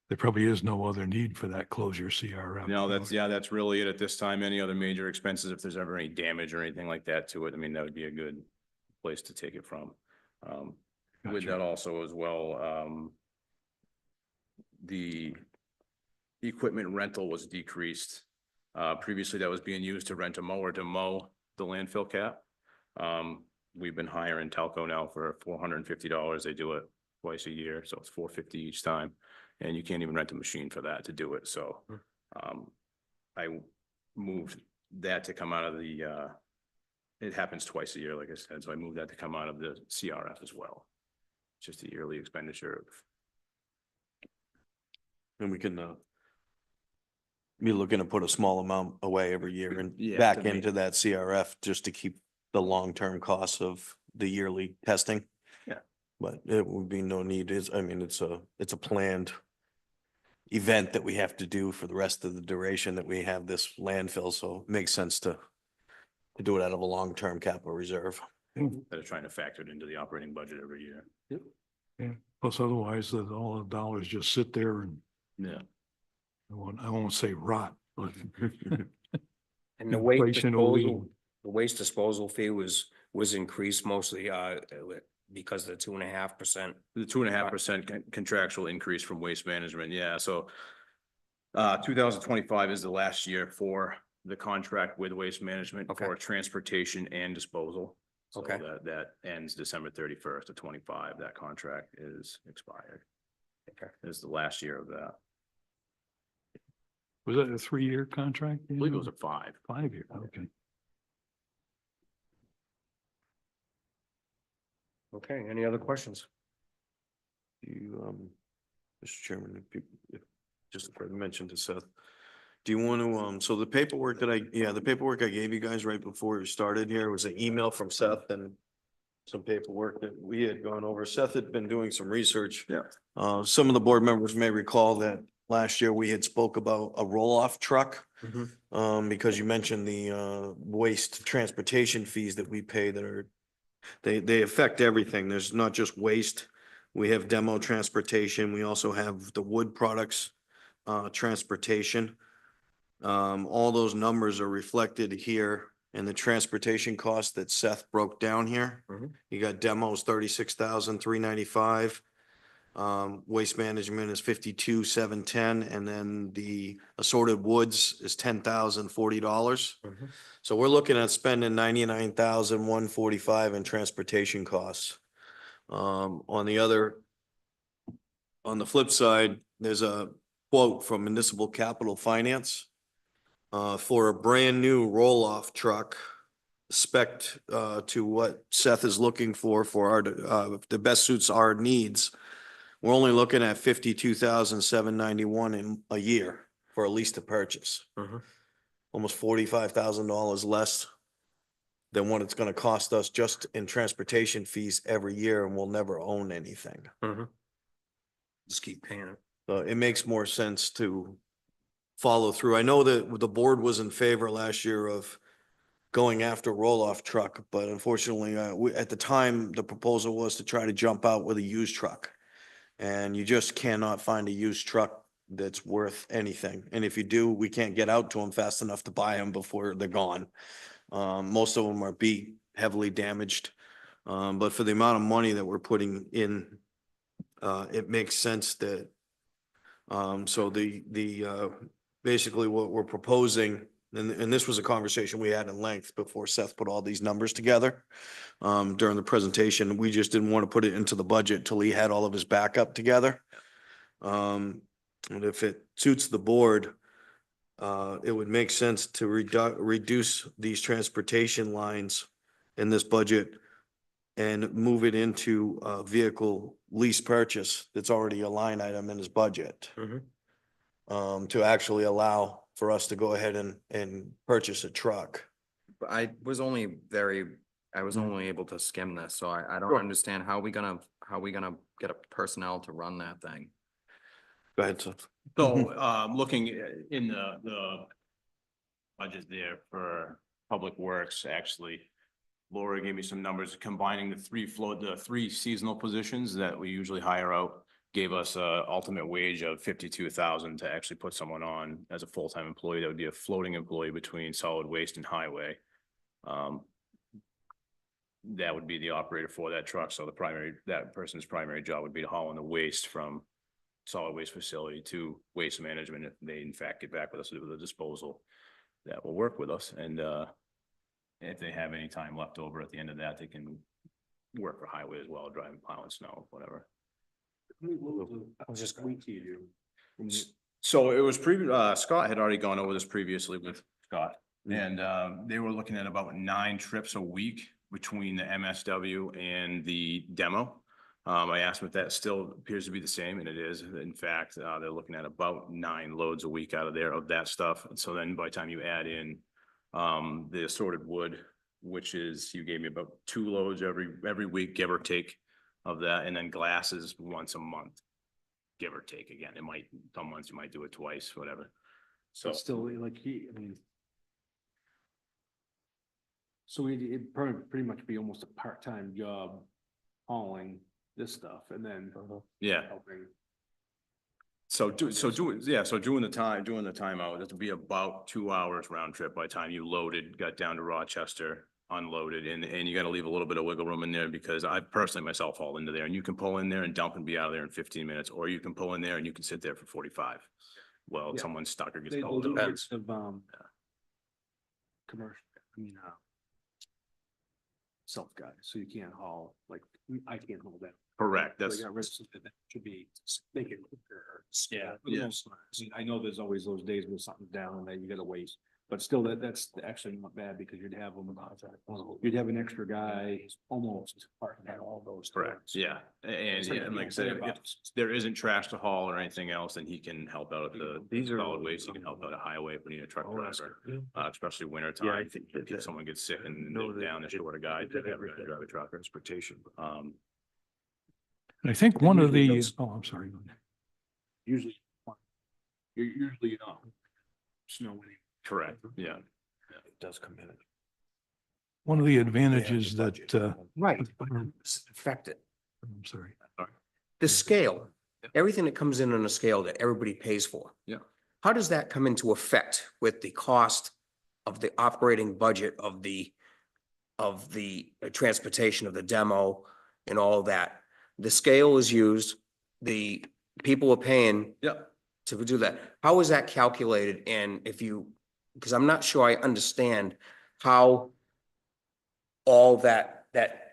There probably is no other need for that closure CRF. No, that's really it at this time. Any other major expenses, if there's ever any damage or anything like that to it, I mean, that would be a good place to take it from. With Gotcha. that also as well, the equipment rental was decreased. Previously that was being used to rent a mower to mow the landfill cap. We've been hiring Telco now for $450. They do it twice a year, so it's $450 each time. And you can't even rent a machine for that to do it, so. I moved that to come out of the, it happens twice a year, like I said, so I moved that to come out of the CRF as well. Just a yearly expenditure of. And we can be looking to put a small amount away every year and Yeah, back to make- into that CRF just to keep the long-term costs of the yearly testing. Yeah. But it would be no need it's a planned event that we have to do for the rest of the duration that we have this landfill, so it makes sense to to do it out of a long-term capital reserve. That are trying to factor it into the operating budget every year. Yeah, plus otherwise, that all the dollars just sit there and Yeah. I won't say rot, but And the waste inflation will disposal, eat. the waste disposal fee was increased mostly, because of the 2.5%. The 2.5% contractual increase from waste management, yeah, so. 2025 is the last year for the contract with waste management Okay. for transportation and disposal. So Okay. that ends December 31st of 25. That contract is expired. Okay. This is the last year of that. Was that a 3-year contract? I believe it was a 5. 5-year, okay. Okay, any other questions? You, Mr. Chairman, just for mention to Seth, do you want to, so the paperwork that the paperwork I gave you guys right before we started here was an email from Seth and some paperwork that we had gone over. Seth had been doing some research. Yeah. Some of the board members may recall that last year we had spoke about a roll-off truck. Because you mentioned the, waste transportation fees that we pay that are, they affect everything. There's not just waste. We have demo transportation. We also have the wood products, transportation. All those numbers are reflected here in the transportation cost that Seth broke down here. Mhm. You got demos 36,395. Waste management is 52,710, and then the assorted woods is $10,040. Mhm. So we're looking at spending 99,145 in transportation costs. On the flip side, there's a quote from Municipal Capital Finance for a brand new roll-off truck spec to what Seth is looking for our the best suits our needs. We're only looking at 52,791 in a year for a lease to purchase. Mhm. Almost $45,000 less than what it's gonna cost us just in transportation fees every year, and we'll never own anything. Just keep paying it. So it makes more sense to follow through. I know that the board was in favor last year of going after roll-off truck, but unfortunately, at the time, the proposal was to try to jump out with a used truck. And you just cannot find a used truck that's worth anything. And if you do, we can't get out to them fast enough to buy them before they're gone. Most of them are beat, heavily damaged. But for the amount of money that we're putting in, it makes sense that, so basically what we're proposing, and this was a conversation we had in length before Seth put all these numbers together. During the presentation, we just didn't want to put it into the budget till he had all of his backup together. And if it suits the board, it would make sense to reduce these transportation lines in this budget and move it into a vehicle lease purchase that's already a line item in his budget. To actually allow for us to go ahead and purchase a truck. But I was only able to skim this, so I don't Sure. understand how we gonna get a personnel to run that thing? Go ahead, Seth. So, looking in the budget there for Public Works, actually, Laura gave me some numbers combining the three seasonal positions that we usually hire out, gave us a ultimate wage of 52,000 to actually put someone on as a full-time employee. That would be a floating employee between solid waste and highway. That would be the operator for that truck. So that person's primary job would be to haul in the waste from solid waste facility to waste management. If they in fact get back with us to do the disposal, that will work with us. And if they have any time left over at the end of that, they can work for highway as well, driving, plowing snow, whatever. I'll just go. So it was Scott had already gone over this previously with Scott. And they were looking at about 9 trips a week between the MSW and the demo. I asked them if that still appears to be the same, and it is. In fact, they're looking at about 9 loads a week out of there of that stuff. And so then by the time you add in the assorted wood, which is, you gave me about 2 loads every week, give or take, of that, and then glasses once a month, give or take. Again, some months you might do it twice, whatever. So But still, like So it'd pretty much be almost a part-time job hauling this stuff and then Yeah. helping. So doing the time out, it would be about 2 hours round trip by the time you loaded, got down to Rochester, unloaded, and you gotta leave a little bit of wiggle room in there because I personally myself haul into there and you can pull in there and dump and be out of there in 15 minutes, or you can pull in there and you can sit there for 45. Well, Yeah. someone's stuck or gets They cold. do Depends. of, commercial, I mean, self guys, so you can't haul, like, I can't haul that. Correct, So that's, they got rid of something that should be, make it quicker. Yeah, For the yeah. most part. I mean, I know there's always those days where something's down and then you gotta wait, but still that's actually not bad because you'd have them, you'd have an extra guy almost parking at all those. correct, times. yeah, and like I said, if there isn't trash to haul or anything else, then he can help out at the solid waste, he can help out at highway if we need a truck driver. Especially winter time, Yeah, I think that- if someone gets sick and know they're that down, they're short a guy, they have a guy drive a truck. Transportation. And I think one of usually the, does. oh, I'm sorry. Usually, usually you don't snow any. Correct, yeah. It does come in. One of the advantages that, Right. Affect it. I'm sorry. The scale, everything that comes in on a scale that everybody pays for. Yeah. How does that come into effect with the cost of the operating budget of the transportation of the demo and all that? The scale is used, the people are paying Yeah, to do that. How is that calculated? And if you, because I'm not sure I understand how all that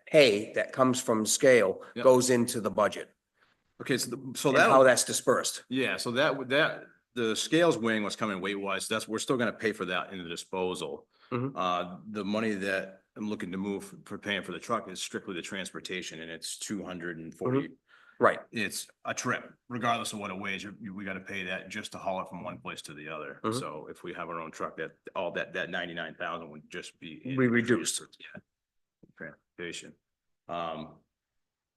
pay that comes from scale Yeah. goes into the budget okay, so and that. how that's dispersed. Yeah, so the scales weighing what's coming weight wise, we're still gonna pay for that in the disposal. Mhm. The money that I'm looking to move for paying for the truck is strictly the transportation and it's 240. Right. It's a trip, regardless of what it weighs, we gotta pay that just to haul it from one place to the other. Mhm. So if we have our own truck, that 99,000 would just be. We reduced. Yeah. Transportation.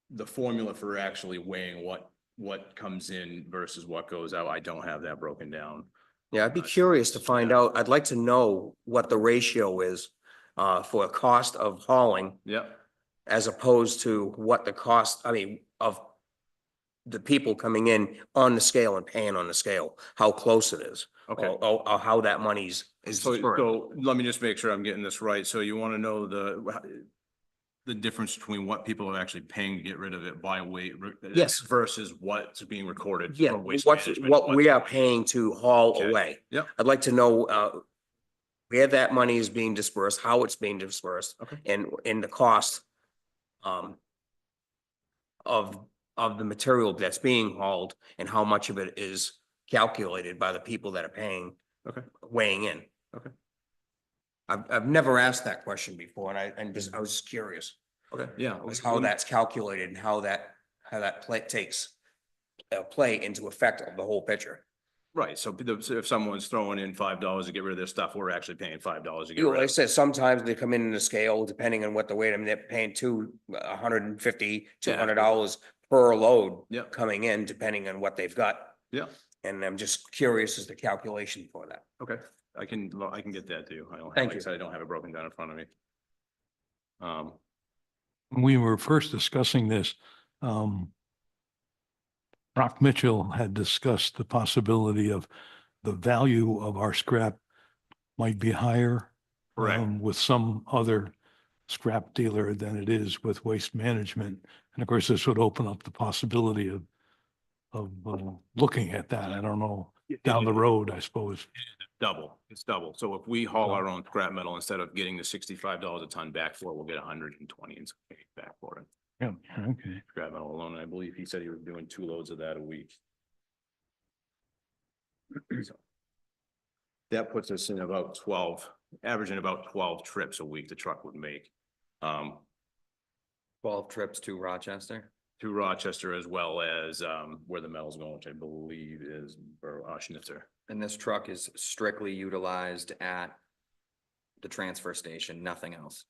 The formula for actually weighing what comes in versus what goes out, I don't have that broken down. Yeah, I'd be curious to find out. I'd like to know what the ratio is for a cost of hauling Yep, as opposed to what the cost, I mean, of the people coming in on the scale and paying on the scale, how close it is. okay. Or how that money's is So, dispersed. so let me just make sure I'm getting this right. So you want to know the difference between what people are actually paying to get rid of it by weight. Yes. Versus what's being recorded. Yeah, for waste what's, management, what we are paying to haul Okay. away. Yep. I'd like to know where that money is being dispersed, how it's being dispersed. Okay. And the cost of the material that's being hauled and how much of it is calculated by the people that are paying. Okay. Weighing in. Okay. I've never asked that question before and I was just curious. Okay, yeah. Was how that's calculated and how that takes play into effect of the whole picture. Right, so if someone's throwing in $5 to get rid of their stuff, we're actually paying $5 to get You know, rid like I of it. said, sometimes they come in the scale, depending on what the weight, I mean, they're paying $150, $200 per load. Yep. Coming in, depending on what they've got. Yeah, And I'm just curious as the calculation for that. okay, I can get that to you. I don't, Thank like I you. said, I don't have it broken down in front of me. When we were first discussing this, Brock Mitchell had discussed the possibility of the value of our scrap might be higher Correct. with some other scrap dealer than it is with Waste Management. And of course, this would open up the possibility of looking at that. I don't know, down the road, I suppose. It's double. So if we haul our own scrap metal, instead of getting the $65 a ton back for it, we'll get 120 and some change back for it. Yeah, okay. Scrap metal alone, and I believe he said he was doing 2 loads of that a week. So that puts us in about 12, averaging about 12 trips a week the truck would make. 12 trips to Rochester. To Rochester as well as where the metal's going, which I believe is Schnitzer. And this truck is strictly utilized at the transfer station, nothing else.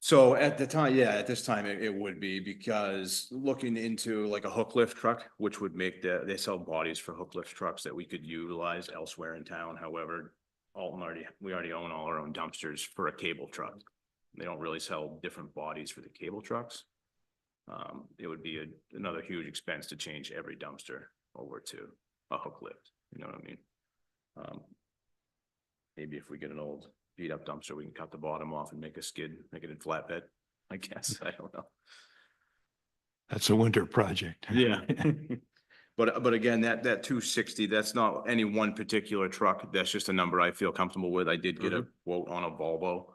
So at the time, yeah, at this time it would be, because looking into like a hook lift truck, which would make they sell bodies for hook lift trucks that we could utilize elsewhere in town. However, we already own all our own dumpsters for a cable truck. They don't really sell different bodies for the cable trucks. It would be another huge expense to change every dumpster over to a hook lift, you know what I mean? Maybe if we get an old beat up dumpster, we can cut the bottom off and make a skid, make it in flatbed, I guess, I don't know. That's a winter project. Yeah. But again, that 260, that's not any one particular truck. That's just a number I feel comfortable with. I did get a quote on a Volvo.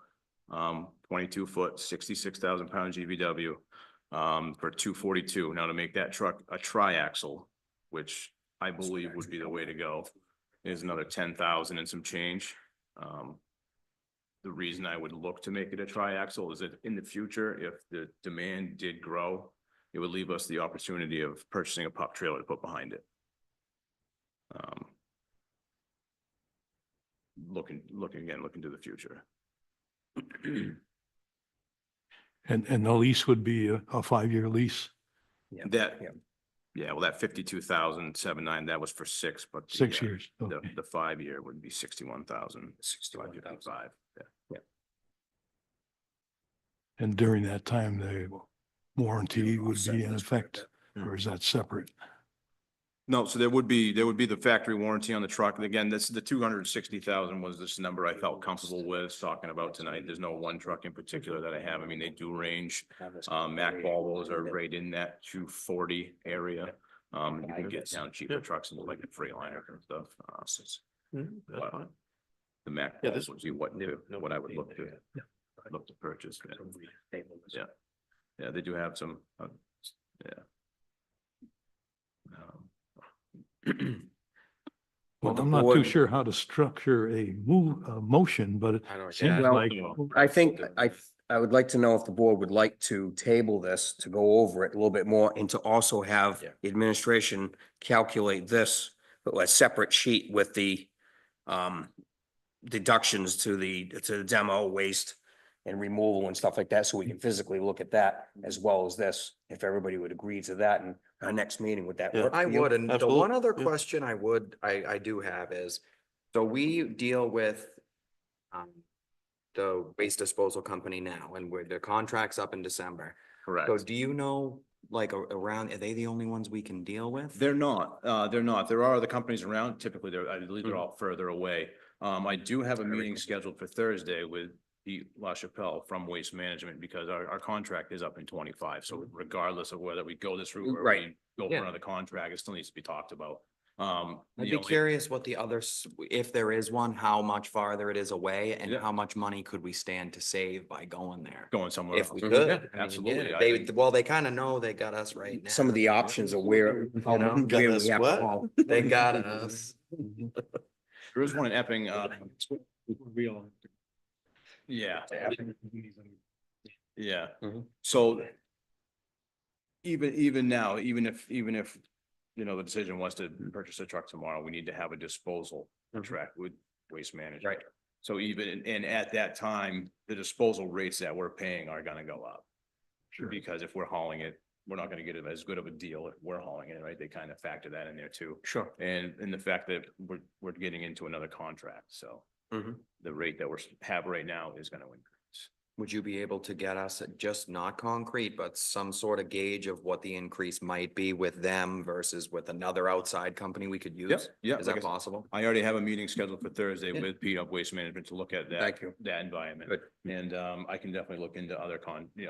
22-foot, 66,000 pound GVW, for 242. Now to make that truck a triaxle, which I believe would be the way to go, is another 10,000 and some change. The reason I would look to make it a triaxle is that in the future, if the demand did grow, it would leave us the opportunity of purchasing a pup trailer to put behind it. Looking to the future. And the lease would be a 5-year lease, That, yeah, well, that 52,709, that was for 6, but. the, 6 uh, years. Okay. The 5-year would be 61,555. Yeah. And during that time, the warranty would be in effect, or is that separate? No, so there would be the factory warranty on the truck. And again, that's the 260,000 was this number I felt comfortable with talking about tonight. There's no one truck in particular that I have. I mean, they do range. Mack Volvos are right in that 240 area. You can get down cheaper trucks and like a Freightliner and stuff. But the Mack Volvos would be what I would look to purchase. Yeah. Yeah, they do have some, Well, the I'm not too board- sure how to structure a motion, but it I don't- seems Well, like, I think I would like to know if the board would like to table this to go over it a little bit more and to also have Yeah. the administration calculate this, but a separate sheet with the deductions to the demo waste and removal and stuff like that, so we can physically look at that as well as this, if everybody would agree to that in our next meeting, would that Yeah. work? I for you? would, and the Absolutely, one other yeah. question I do have is, so we deal with the waste disposal company now, and the contract's up in December. correct. So do you know, like, around, are they the only ones we can deal with? They're not. There are other companies around. Typically, I believe they're Mhm. all further away. I do have a meeting scheduled for Thursday with Pete LaChapelle from Waste Management because our contract is up in 25. So regardless of whether we go this route or Right. we go for Yeah. another contract, it still needs to be talked about. I'd the be only- curious what the others, if there is one, how much farther it is away and Yeah. how much money could we stand to save by going there? Going somewhere If else. we Mhm. could. Yeah, I mean, absolutely. yeah, I They, think- well, they kind of know they got us right now. Some of the options are where, know? where Got we us have to what? call. They got us. There is one in Epping. Real. Yeah. Yeah, Mhm. so even now, even if, the decision was to purchase a truck tomorrow, we need to have a disposal contract with Waste Management. Right. So and at that time, the disposal rates that we're paying are gonna go up. Sure. Because if we're hauling it, we're not gonna get it as good of a deal if we're hauling it, right? They kind of factor that in there too. Sure. And the fact that we're getting into another contract, so Mhm. the rate that have right now is gonna increase. Would you be able to get us just not concrete, but some sort of gauge of what the increase might be with them versus with another outside company we could use? yeah, Is like I that said, possible? I already have a meeting scheduled for Thursday Yeah. with Pete of Waste Management to look at Thank you. that environment. Good. And I can definitely look into other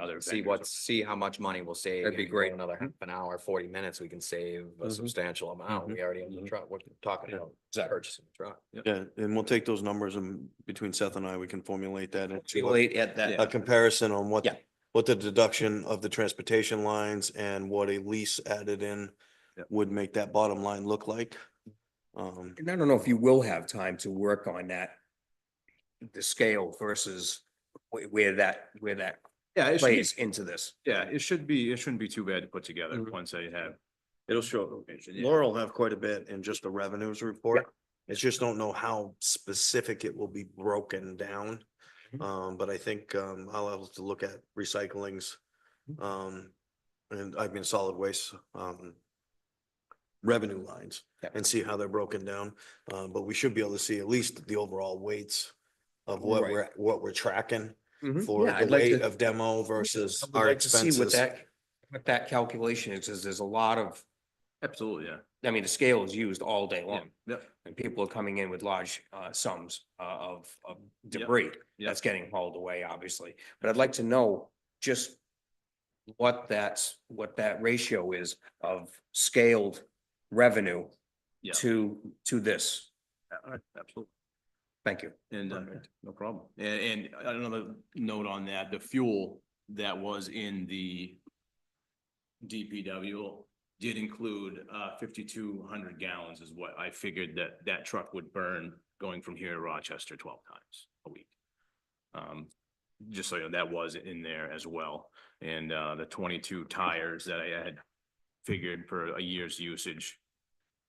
other. See how much money we'll save. That'd be and go great. Another half an hour, 40 minutes, we can save a Mhm. substantial amount. We already own the truck. We're talking about purchasing the truck. Yeah, and we'll take those numbers and between Seth and I, we can formulate that into Calculate at that. a comparison on what, Yeah. what the deduction of the transportation lines and what a lease added in Yep. would make that bottom line look like. And I don't know if you will have time to work on that, the scale versus where that Yeah, it should, plays into this. it shouldn't be too bad to put together Mhm. once I have. It'll show, Yeah. Laura will have quite a bit in just the revenues report. It's just don't know how specific it will be broken down. But I think, I'll have to look at recyclings, and I mean, solid waste, revenue lines Yeah. and see how they're broken down. But we should be able to see at least the overall weights of what Right. we're tracking. for Yeah, the I'd like weight to- of demo versus I would our like to see expenses. what that calculation is, because there's a lot of, Absolutely, yeah. I mean, the scale is used all day long. Yep. And people are coming in with large sums of debris Yep. that's getting hauled away, obviously. But I'd like to know just what that ratio is of scaled revenue Yeah. to this. Absolutely. Thank you. And no problem. And another note on that, the fuel that was in the DPW did include 5,200 gallons is what I figured that truck would burn going from here to Rochester 12 times a week. Just so you know, that was in there as well. And the 22 tires that I had figured for a year's usage,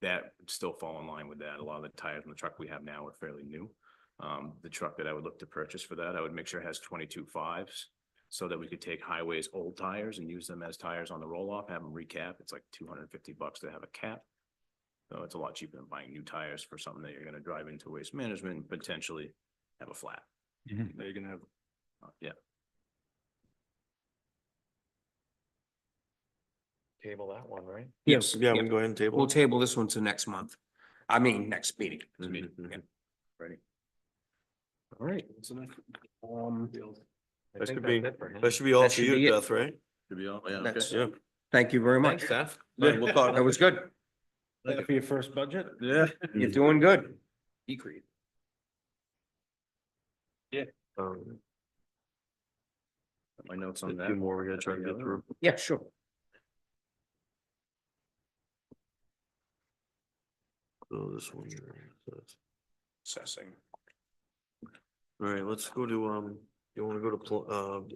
that would still fall in line with that. A lot of the tires in the truck we have now are fairly new. The truck that I would look to purchase for that, I would make sure it has 22 fives so that we could take highways old tires and use them as tires on the roll off, have them recap. It's like $250 to have a cap. So it's a lot cheaper than buying new tires for something that you're gonna drive into waste management and potentially have a flat. They're gonna have. Yeah, Table that one, right? Yes. Yeah, we can go ahead and table. We'll it. table this one to next month. I mean, next meeting. meeting. Yeah. ready. All right. That should be, that should be all That for should you, be it. Beth, right? Should be all, yeah, That's- okay. Yeah. Thank you very much. Seth. Right, we'll talk. That was good. For your first budget? Yeah. You're doing good. Decrease. Um, My notes A on that. few more we gotta try to get through. Yeah, sure. So this one. here, so it's- Assessing. All right, let's go to, you wanna go to,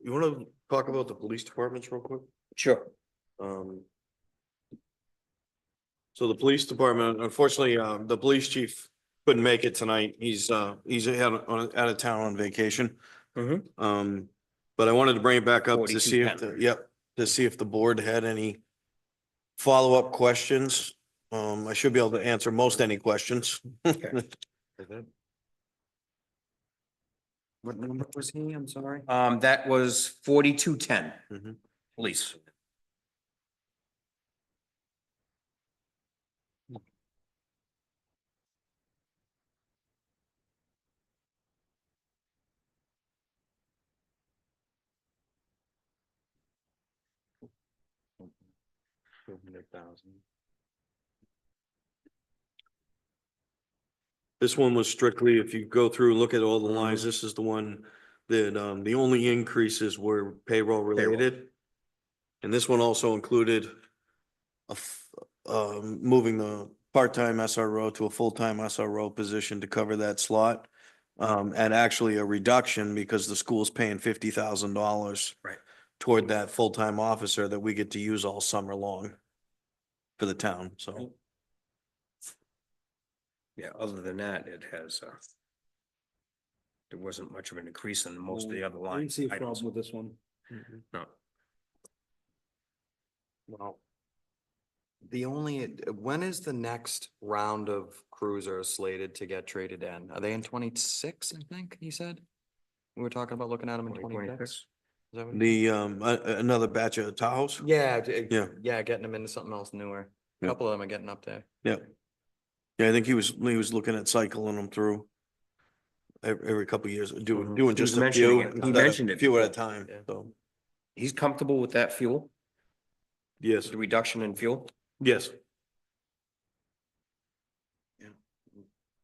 you wanna talk about the police departments real quick? Sure. Um. So the police department, unfortunately, the police chief couldn't make it tonight. He's out of town on vacation. Mhm. But I wanted to bring it back up to see if, 4210. to see if the board had any follow-up questions. I should be able to answer most any questions. What number was he? I'm sorry. That was 4210. Mhm. Police. This one was strictly, if you go through and look at all the lines, this is the one that, the only increases were payroll related. And this one also included moving the part-time SRO to a full-time SRO position to cover that slot. And actually a reduction because the school's paying $50,000. Right. Toward that full-time officer that we get to use all summer long for the town, so. Yeah, other than that, it has, there wasn't much of an increase in most of the other I didn't lines. see a items. problem with this one. No. Well. The only, when is the next round of cruisers slated to get traded in? Are they in 26, I think he said? We were talking about looking at them in 26. The, another batch of Tahoes? Yeah, Yeah. yeah, getting them into something else newer. A Yeah. couple of them are getting up there. Yeah. Yeah, I think he was looking at cycling them through. Every couple of years, doing Mhm. He was just a mentioning few. it. He instead of mentioned it Few at a before. time, Yeah. so, He's comfortable with that fuel, yes, the reduction in fuel? yes.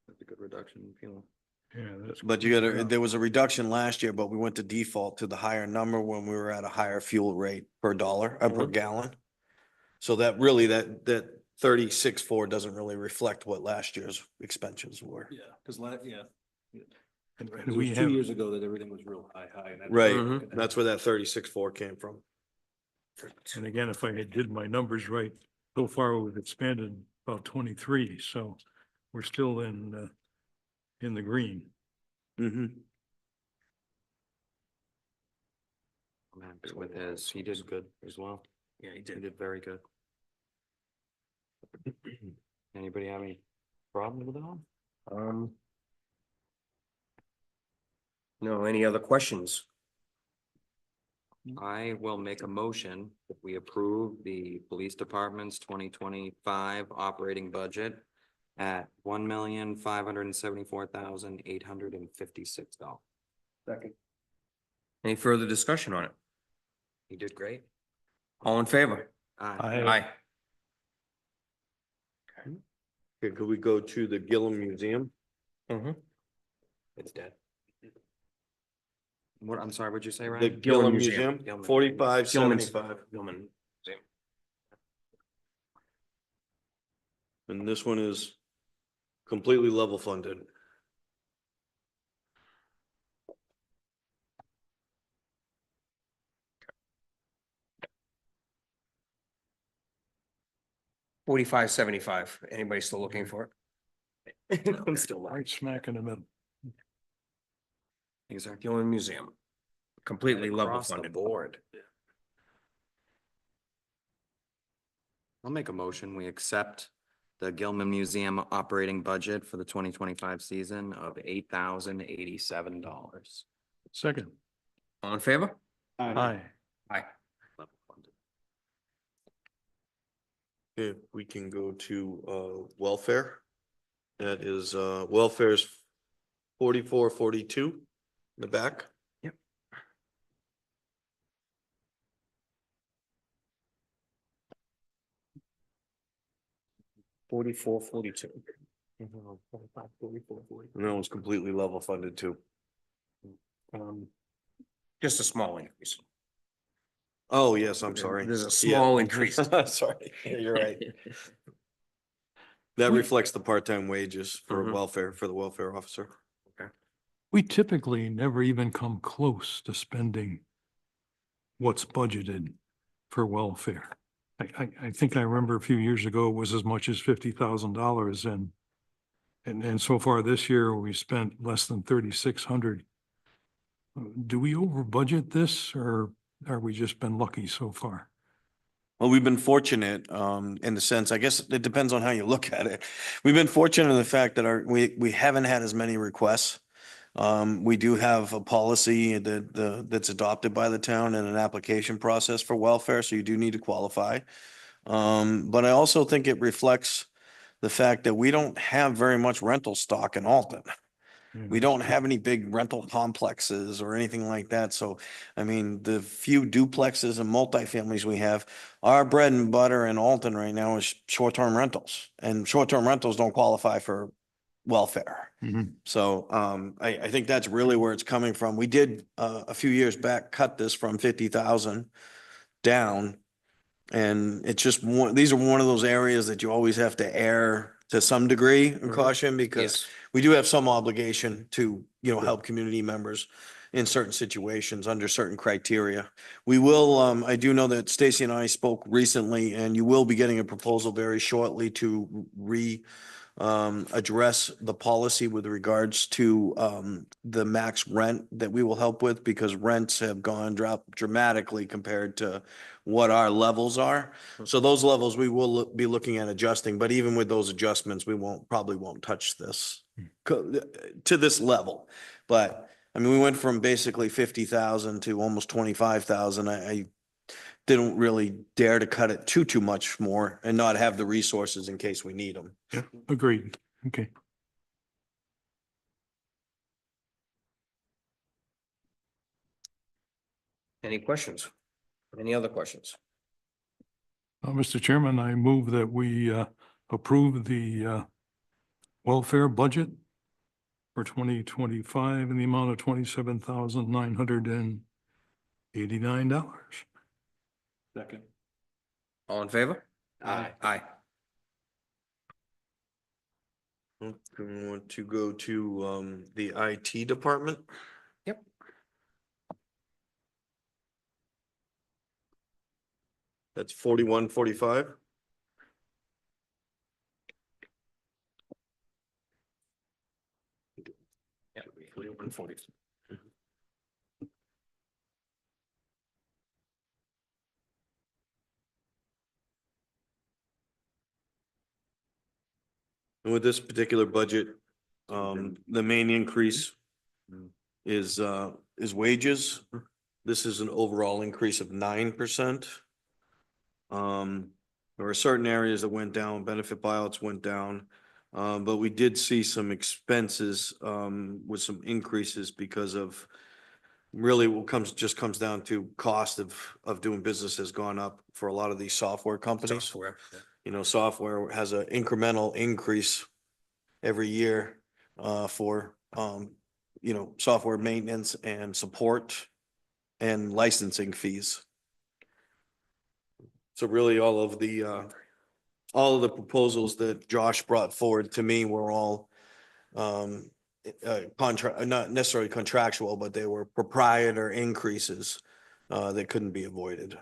That's a good reduction in fuel. Yeah, that's. But there was a reduction last year, but we went to default to the higher number when we were at a higher fuel rate per dollar, per Mhm. gallon. So that really, that 36.4 doesn't really reflect what last year's expenses were. Yeah, cause yeah. And It we was have, 2 years ago that everything was real high. And Right, Mhm. that's where that 36.4 came from. and again, if I had did my numbers right, so far we've expanded about 23, so we're still in the green. Mm-hmm. I'm happy with his, he did good as well. Yeah, he He did. did very good. Anybody have any problems with that one? No, any other questions? I will make a motion if we approve the police department's 2025 operating budget at $1,574,856. Second. Any further discussion on it? You did great. All in favor? Aye. Okay, could we go to the Gillum Museum? Mhm. It's dead. What, I'm sorry, what'd you say, The Ryan? Gillum Museum. Museum, Gilman. 4575. Gilman. And this one is completely level funded. $45.75. Anybody still looking for it? I'm still not. Right smack in the middle. Exactly. Gilman Museum. Completely level Across the funded. board. I'll make a motion. We accept the Gilman Museum operating budget for the 2025 season of $8,087. Second. All in favor? Aye. Aye. Level funded. If we can go to welfare. That is welfare's 4442 in the back. Yep. $44.42. And that one's completely level funded too. Just a small increase. Oh, yes, I'm sorry. There's a Yeah. small increase. Sorry, Yeah, you're right. That reflects the part-time wages for Mhm. welfare, for the welfare officer. We typically never even come close to spending what's budgeted for welfare. I think I remember a few years ago it was as much as $50,000 and so far this year we spent less than 3,600. Do we over budget this or are we just been lucky so far? Well, we've been fortunate, in the sense, I guess it depends on how you look at it. We've been fortunate in the fact that we haven't had as many requests. We do have a policy that's adopted by the town and an application process for welfare, so you do need to qualify. But I also think it reflects the fact that we don't have very much rental stock in Alton. We don't have any big rental complexes or anything like that. So, I mean, the few duplexes and multifamilies we have, our bread and butter in Alton right now is short-term rentals. And short-term rentals don't qualify for welfare. Mhm. So, I think that's really where it's coming from. We did, a few years back, cut this from 50,000 down. And it's just one, these are one of those areas that you always have to err to some degree of caution because Yes. we do have some obligation to, help community members in certain situations under certain criteria. We will, I do know that Stacy and I spoke recently and you will be getting a proposal very shortly to address the policy with regards to the max rent that we will help with because rents have dropped dramatically compared to what our levels are. So those levels we will be looking at adjusting, but even with those adjustments, we probably won't touch this to this level. But I mean, we went from basically 50,000 to almost 25,000. I didn't really dare to cut it too much more and not have the resources in case we need them. Yeah, agreed. Okay. Any questions? Any other questions? Mr. Chairman, I move that we approve the welfare budget for 2025 in the amount of $27,989. Second. All in favor? Aye. Aye. Okay, we want to go to the IT department. Yep. That's 4145. Yeah, 4140. And with this particular budget, the main increase is wages. This is an overall increase of 9%. There were certain areas that went down, benefit buyouts went down. But we did see some expenses, with some increases because of really what just comes down to cost of doing business has gone up for a lot of these software companies. Software, yeah. You know, software has an incremental increase every year, for, you know, software maintenance and support and licensing fees. So really all of the proposals that Josh brought forward to me were all, contract, not necessarily contractual, but they were proprietor increases, that couldn't be avoided.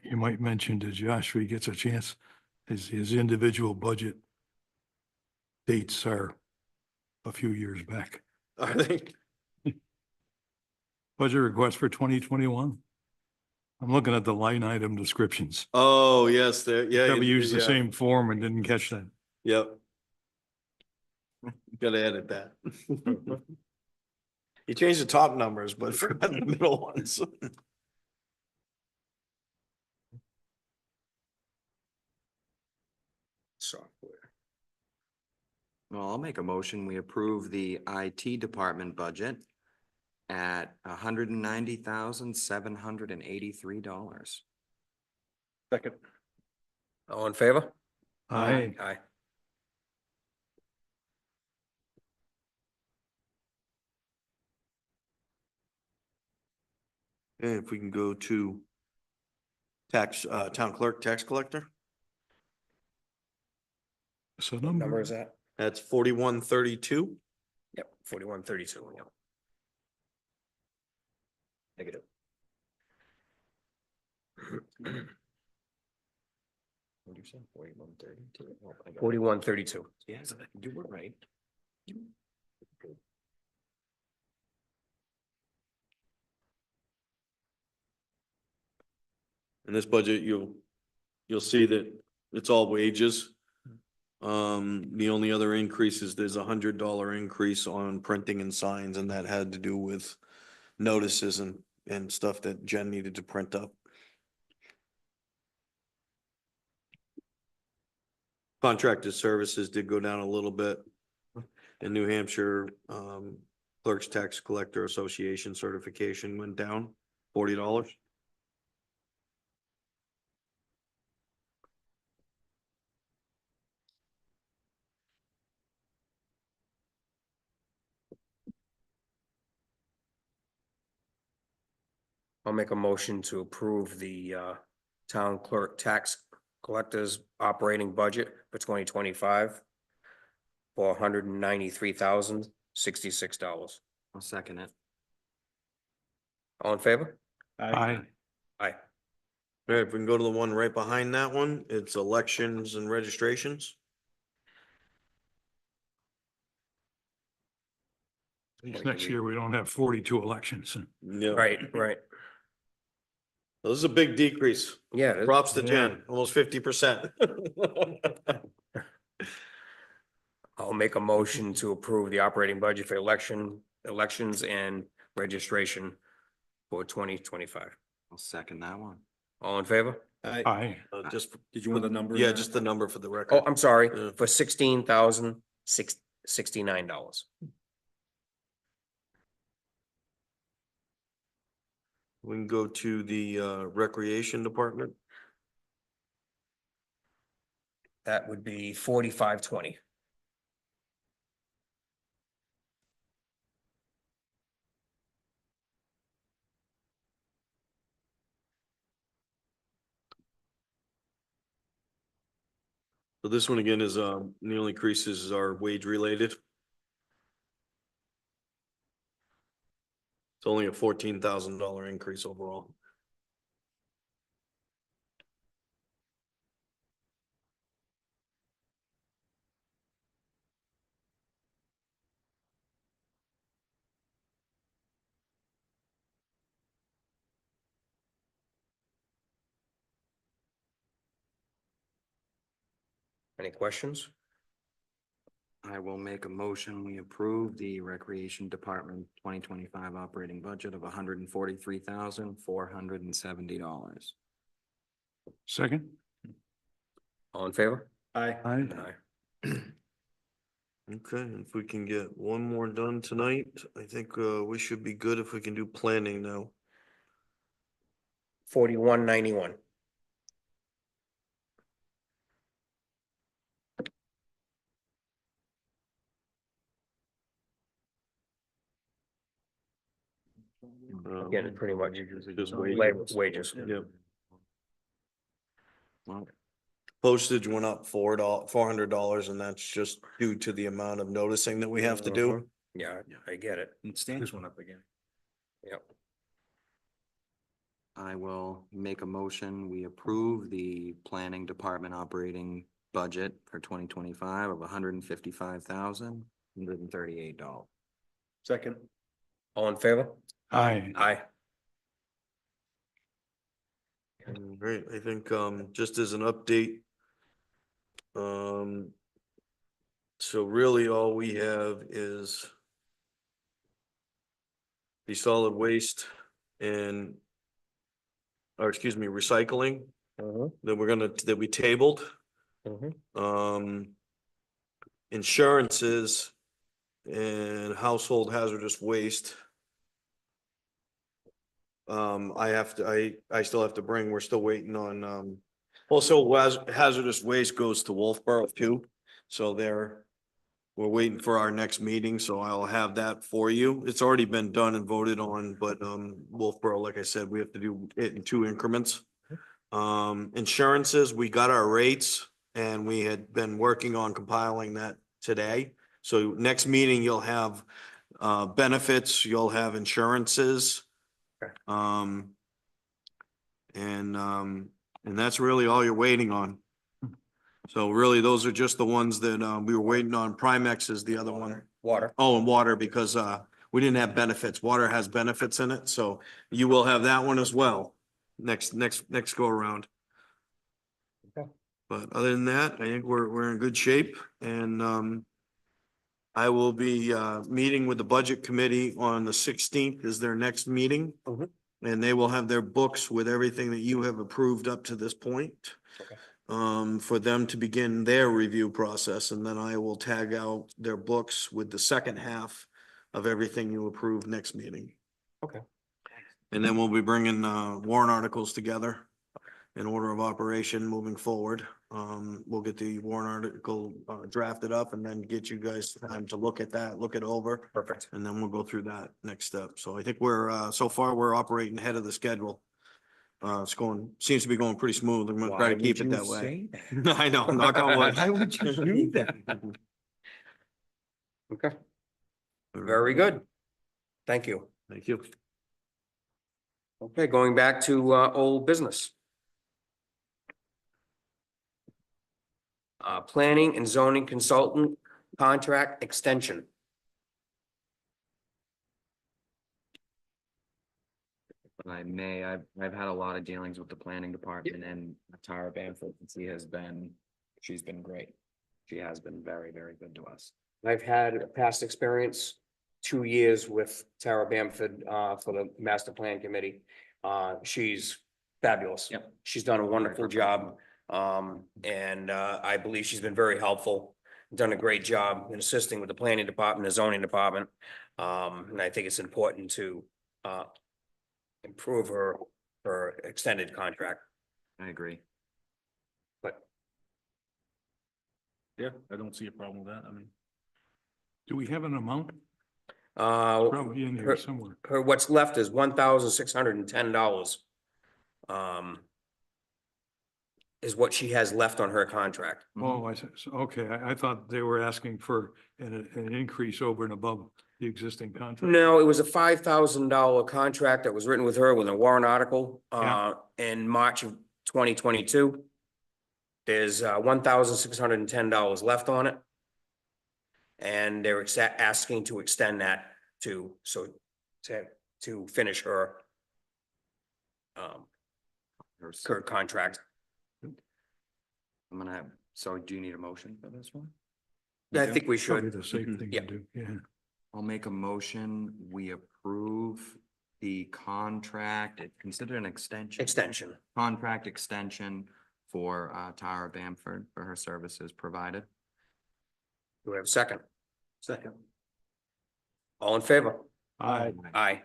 You might mention to Josh when he gets a chance, his individual budget dates are a few years back. I think. Budget request for 2021. I'm looking at the line item descriptions. Oh, yes, there, yeah. Probably used the yeah, same form and didn't catch that. Yep. Gotta edit that. You changed the top numbers, but forgot the middle ones. Software. Well, I'll make a motion. We approve the IT department budget at $190,783. Second. All in favor? Aye. Aye. And if we can go to town clerk, tax collector, So What number is that? that's 4132. Yep, 4132, yep. Negative. What did you say? 4132? 4132. Yes, you were right. In this budget, you'll see that it's all wages. The only other increase is there's $100 increase on printing and signs, and that had to do with notices and stuff that Jen needed to print up. Contracted services did go down a little bit. In New Hampshire, Clerks Tax Collector Association certification went down $40. I'll make a motion to approve the town clerk tax collector's operating budget for 2025 for $193,066. I'll second it. All in favor? Aye. Aye. All right, if we can go to the one right behind that one, it's elections and registrations. Next year, we don't have 42 elections. Yeah. Right, right. This is a big decrease. Yeah. Props to Yeah. Jen, almost 50%. I'll make a motion to approve the operating budget for elections and registration for 2025. I'll second that one. All in favor? Aye. Just, Did you want the number? in yeah, there? just the number for the Oh, record. I'm sorry, Yeah. for $16,069. We can go to the recreation department. That would be 4520. So this one again is, the only increases are wage related. It's only a $14,000 increase overall. Any questions? I will make a motion. We approve the Recreation Department 2025 operating budget of $143,470. Second? All in favor? Aye. Aye. Okay, if we can get one more done tonight, I think we should be good if we can do planning now. 4191. Again, it's pretty much Just wages. Yep. Well, Postage went up $400, and that's just due to the amount of noticing that we have to do. Yeah, I get it. And stands went up again. Yep. I will make a motion. We approve the Planning Department operating budget for 2025 of $155,138. Second. All in favor? Aye. Aye. Great, I think just as an update. So really all we have is the solid waste and, or excuse me, recycling that we tabled. Insurances and household hazardous waste. I still have to bring, we're still waiting on, also hazardous waste goes to Wolfboro too. So we're waiting for our next meeting, so I'll have that for you. It's already been done and voted on, but, Wolfboro, like I said, we have to do it in 2 increments. Insurances, we got our rates and we had been working on compiling that today. So next meeting, you'll have, benefits, you'll have insurances. Okay. And that's really all you're waiting on. So really, those are just the ones that, we were waiting on. Primex is the other one. Water. Oh, and water, because, we didn't have benefits. Water has benefits in it, so you will have that one as well. Next go around. Okay. But other than that, I think we're in good shape, and, I will be, meeting with the budget committee on the 16th is their next meeting. And they will have their books with everything that you have approved up to this point. Okay. For them to begin their review process, and then I will tag out their books with the second half of everything you approve next meeting. Okay. And then we'll be bringing, warrant articles together in order of operation moving forward. We'll get the warrant article, drafted up and then get you guys time to look at that, look it over. Perfect. And then we'll go through that next step. So I think we're, so far, we're operating ahead of the schedule. Seems to be going pretty smooth. I'm gonna try to keep it that way. I know, knock on wood. Why would you do that? Okay. Very good. Thank you. Thank you. Okay, going back to old business. Planning and zoning consultant contract extension. If I may, I've had a lot of dealings with the planning department, and Tara Bamford, she's been great. She has been very, very good to us. I've had a past experience, 2 years with Tara Bamford for the master plan committee. She's fabulous. Yep. She's done a wonderful job. And I believe she's been very helpful, done a great job in assisting with the planning department, the zoning department. And I think it's important to improve her extended contract. I agree. But Yeah, I don't see a problem with that. I mean. Do we have an amount? uh, Probably in her- here somewhere. her, what's left is $1,610. Is what she has left on her contract. Oh, I see. So, okay, I thought they were asking for an increase over and above the existing contract. No, it was a $5,000 contract that was written with her with a warrant article, Yeah. in March of 2022. There's, $1,610 left on it. And they're asking to extend that to finish her her contract. So do you need a motion for this one? I think we Probably should. the safe thing Yeah. to do, yeah. I'll make a motion, we approve the contract, consider an extension. Extension. Contract extension for Tara Bamford for her services provided. Do we have a second? Second. All in favor? Aye. Aye.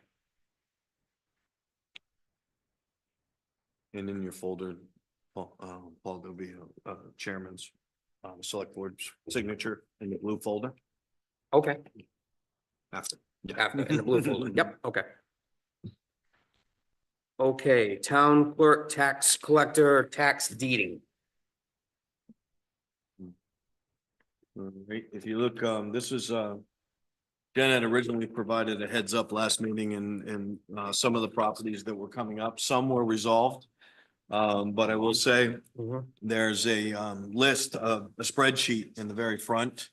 And in your folder, Paul, there'll be a chairman's, select board's signature in the blue folder. Okay. After. After, in the blue folder. Yep, okay. Okay, town clerk, tax collector, tax deeding. Right, if you look, this is, Jen had originally provided a heads up last meeting and some of the properties that were coming up, some were resolved. But I will say, there's a, list of a spreadsheet in the very front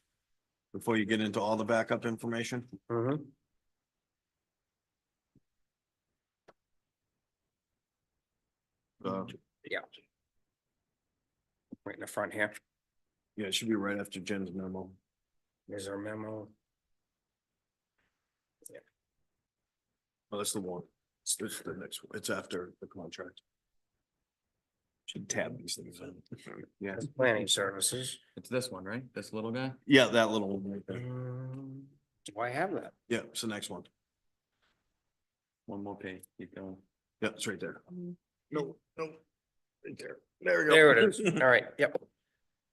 before you get into all the backup information. Mhm. Yeah. Right in the front here. Yeah, it should be right after Jen's memo. There's our memo. Oh, that's the one. It's the next one. It's after the contract. Should tab these things in. Yeah. Planning services. It's this one, right? This little guy? Yeah, that little one right there. Do I have that? Yeah, it's the next one. One more page, keep going. Yeah, it's right there. No. Right there. There we go. There it is. All right, yep.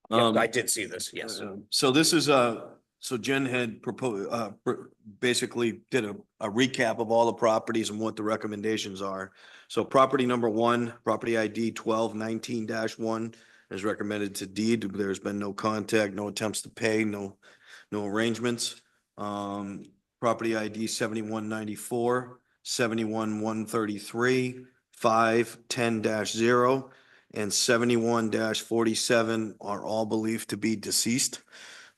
Yep, Um, I did see this, yes. So this is, so Jen had proposed, basically did a recap of all the properties and what the recommendations are. So property number one, property ID 1219-1 is recommended to deed. There's been no contact, no attempts to pay, no arrangements. Property ID 7194, 71133, 510-0, and 71-47 are all believed to be deceased.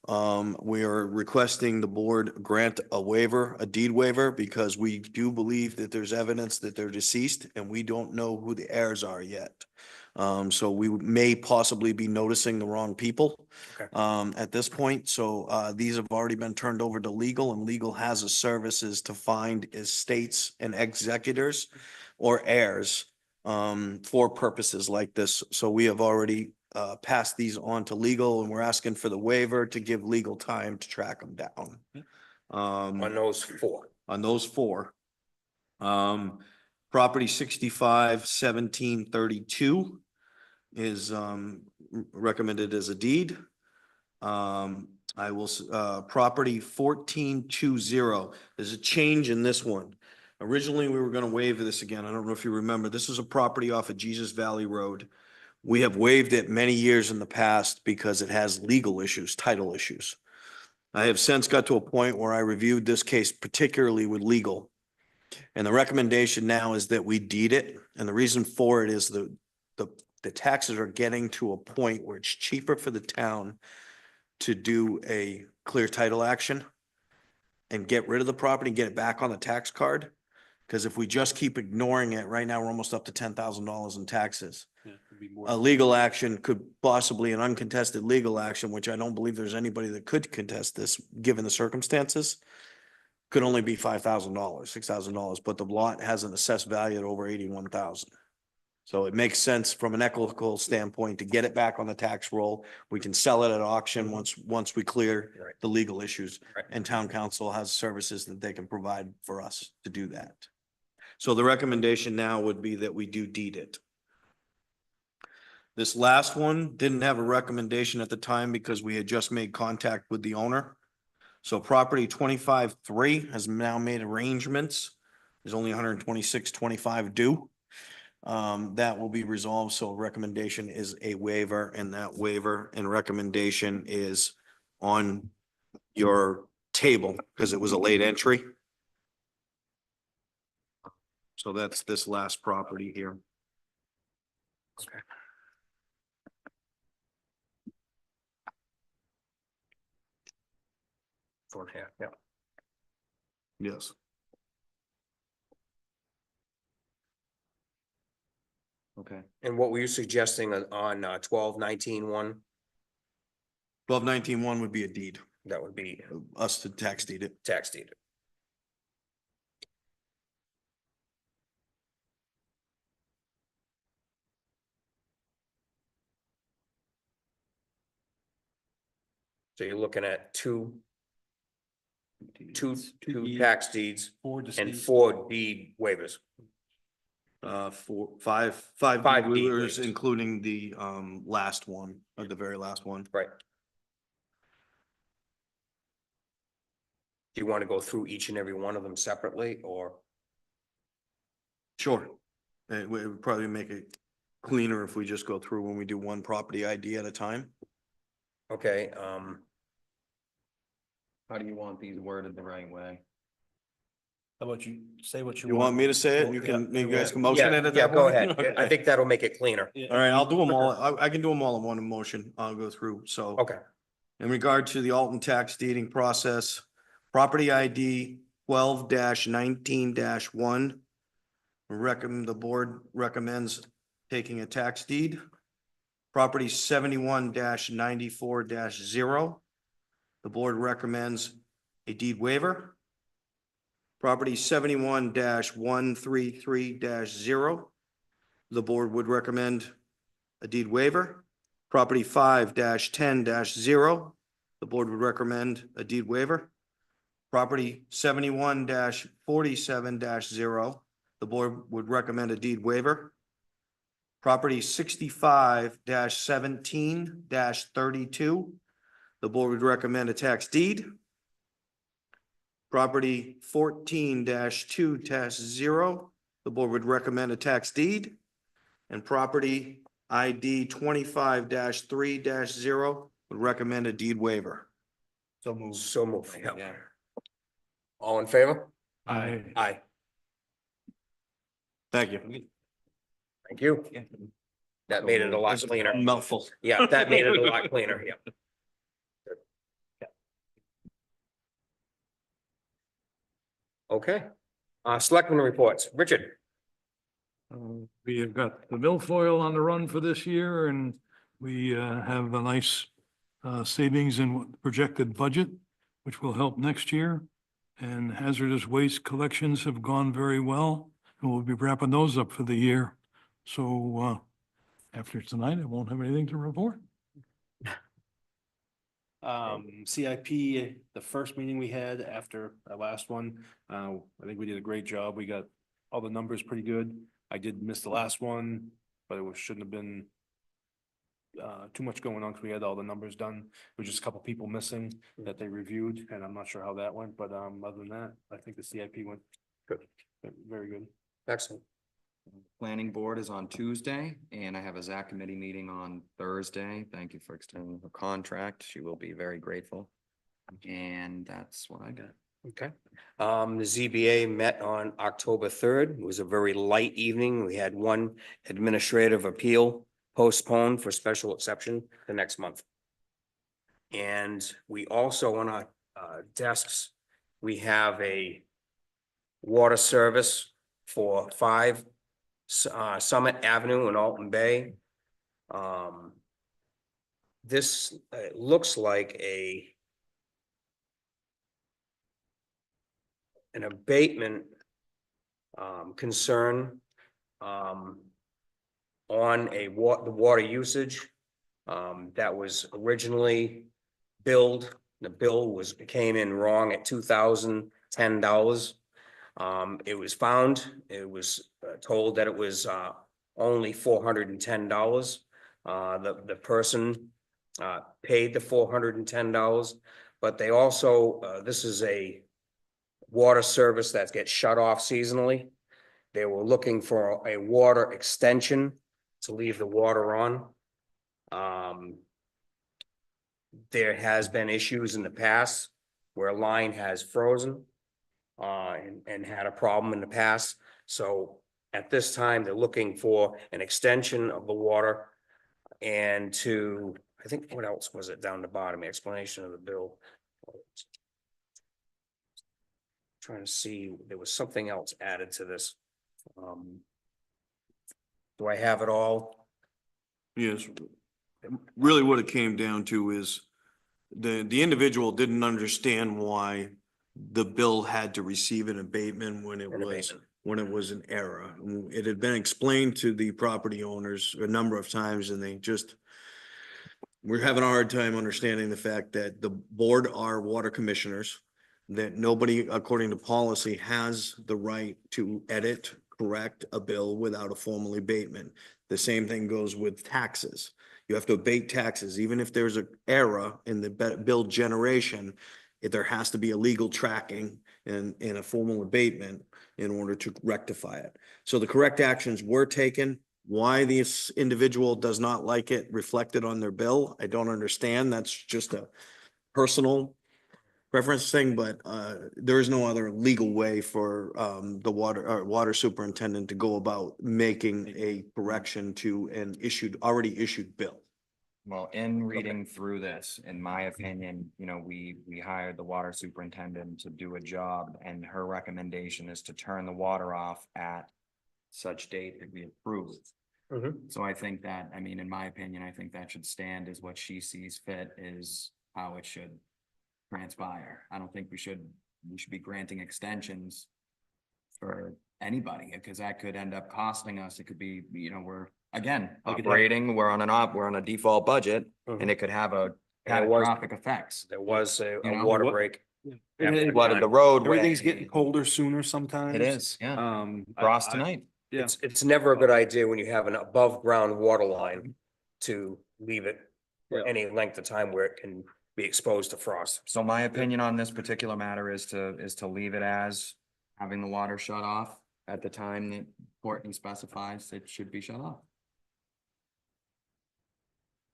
We are requesting the board grant a waiver, a deed waiver, because we do believe that there's evidence that they're deceased and we don't know who the heirs are yet. So we may possibly be noticing the wrong people. Okay. At this point. So, these have already been turned over to legal, and legal has the services to find estates and executors or heirs for purposes like this. So we have already passed these on to legal, and we're asking for the waiver to give legal time to track them down. On those four. On those four. Property 65-1732 is recommended as a deed. I will, property 1420, there's a change in this one. Originally, we were gonna waive this again. I don't know if you remember. This is a property off of Jesus Valley Road. We have waived it many years in the past because it has legal issues, title issues. I have since got to a point where I reviewed this case particularly with legal. And the recommendation now is that we deed it. And the reason for it is the taxes are getting to a point where it's cheaper for the town to do a clear title action and get rid of the property and get it back on the tax card. Because if we just keep ignoring it, right now, we're almost up to $10,000 in taxes. A legal action could possibly, an uncontested legal action, which I don't believe there's anybody that could contest this, given the circumstances, could only be $5,000, $6,000, but the lot has an assessed value at over 81,000. So it makes sense from an equitable standpoint to get it back on the tax roll. We can sell it at auction once we clear Right. the legal issues. Right. And town council has services that they can provide for us to do that. So the recommendation now would be that we do deed it. This last one didn't have a recommendation at the time because we had just made contact with the owner. So property 25-3 has now made arrangements. There's only 126.25 due. That will be resolved. So recommendation is a waiver, and that waiver and recommendation is on your table because it was a late entry. So that's this last property here. Okay. Four and a half, yeah. Yes. Okay. And what were you suggesting on 1219-1? 1219-1 would be a deed. That would be us to tax deed it. tax deed. So you're looking at two tax deeds and 4 deed waivers. Five Five deed waivers, waivers. including the last one, or the very last one. Right. Do you want to go through each and every one of them separately, or? Sure. It would probably make it cleaner if we just go through when we do one property ID at a time. Okay, How do you want these worded the right way? How about you say what you You want me to say it? You can, you guys can motion it at yeah, that go point? ahead. I Okay. think that'll make it cleaner. All right, I'll do them all. I can do them all in one motion. I'll go through. So. Okay, In regard to the Alton tax deeding process, property ID 12-19-1. The board recommends taking a tax deed. Property 71-94-0. The board recommends a deed waiver. Property 71-133-0. The board would recommend a deed waiver. Property 5-10-0, the board would recommend a deed waiver. Property 71-47-0, the board would recommend a deed waiver. Property 65-17-32, the board would recommend a tax deed. Property 14-2-0, the board would recommend a tax deed. And property ID 25-3-0 would recommend a deed waiver. so move. Yeah. All in favor? I, Aye. Thank you. Thank you. That made it a lot cleaner. Mouthful. Yeah, that made it a lot cleaner, yeah. Okay, selectmen reports, Richard. we have got the milfoil on the run for this year, and we have a nice savings in projected budget, which will help next year. And hazardous waste collections have gone very well, and we'll be wrapping those up for the year. So after tonight, I won't have anything to report. CIP, the first meeting we had after our last one, I think we did a great job. We got all the numbers pretty good. I did miss the last one, but shouldn't have been too much going on because we had all the numbers done. There was just a couple people missing that they reviewed, and I'm not sure how that went, but other than that, I think the CIP went Good. Very good. Excellent. Planning board is on Tuesday, and I have a ZAC committee meeting on Thursday. Thank you for extending her contract. She will be very grateful. And that's what I got. Okay. The ZBA met on October 3rd. It was a very light evening. We had one administrative appeal postponed for special exception the next month. And we also on our desks, we have a water service for 5 Summit Avenue in Alton Bay. This looks like an abatement concern on the water usage that was originally billed. The bill came in wrong at $2,010. It was found, it was told that it was only $410. The person paid the $410, but they also, this is a water service that gets shut off seasonally. They were looking for a water extension to leave the water on. There has been issues in the past where a line has frozen and had a problem in the past. So at this time, they're looking for an extension of the water and to, I think, what else was it down the bottom, explanation of the bill. Trying to see, there was something else added to this. Do I have it all? Yes. Really what it came down to is the individual didn't understand why the bill had to receive an abatement when it An was, abatement. when it was an error. It had been explained to the property owners a number of times and they just, we're having a hard time understanding the fact that the board are water commissioners, that nobody, according to policy, has the right to edit, correct a bill without a formal abatement. The same thing goes with taxes. You have to abate taxes, even if there's an error in the bill generation, there has to be a legal tracking and a formal abatement in order to rectify it. So the correct actions were taken. Why this individual does not like it reflected on their bill, I don't understand. That's just a personal preference thing, but there is no other legal way for the water superintendent to go about making a correction to an already issued bill. Well, in reading through this, in my opinion, you know, we hired the water superintendent to do a job and her recommendation is to turn the water off at such date that we approve. So I think that, I mean, in my opinion, I think that should stand as what she sees fit is how it should transpire. I don't think we should be granting extensions for anybody, because that could end up costing us. It could be, you know, we're again operating, we're on a default budget and it could have a catastrophic effects. There was You a know, water what- break. Flooded the roadway. Everything's getting colder sooner sometimes. It is, yeah. Frost tonight. Yeah. It's never a good idea when you have an above ground water line to leave it for Yeah. any length of time where it can be exposed to frost. So my opinion on this particular matter is to leave it as having the water shut off at the time that Courtney specifies it should be shut off.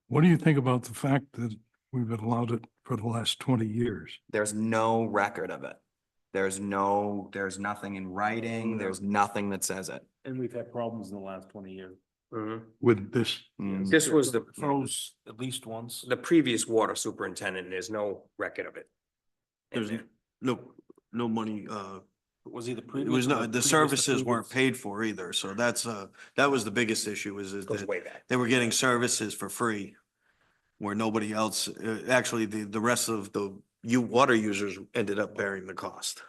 What do you think about the fact that we've allowed it for the last 20 years? There's no record of it. There's nothing in writing. There's nothing that says it. And we've had problems in the last 20 years. With this? This was Froze at least once. the previous water superintendent. There's no record of it. There's no money, Was he the it previous? was or not, the previous to services weren't previous? paid for either, so that's, that was the biggest issue is Goes that way back. they were getting services for free. Where nobody else, actually, the rest of the water users ended up bearing the cost.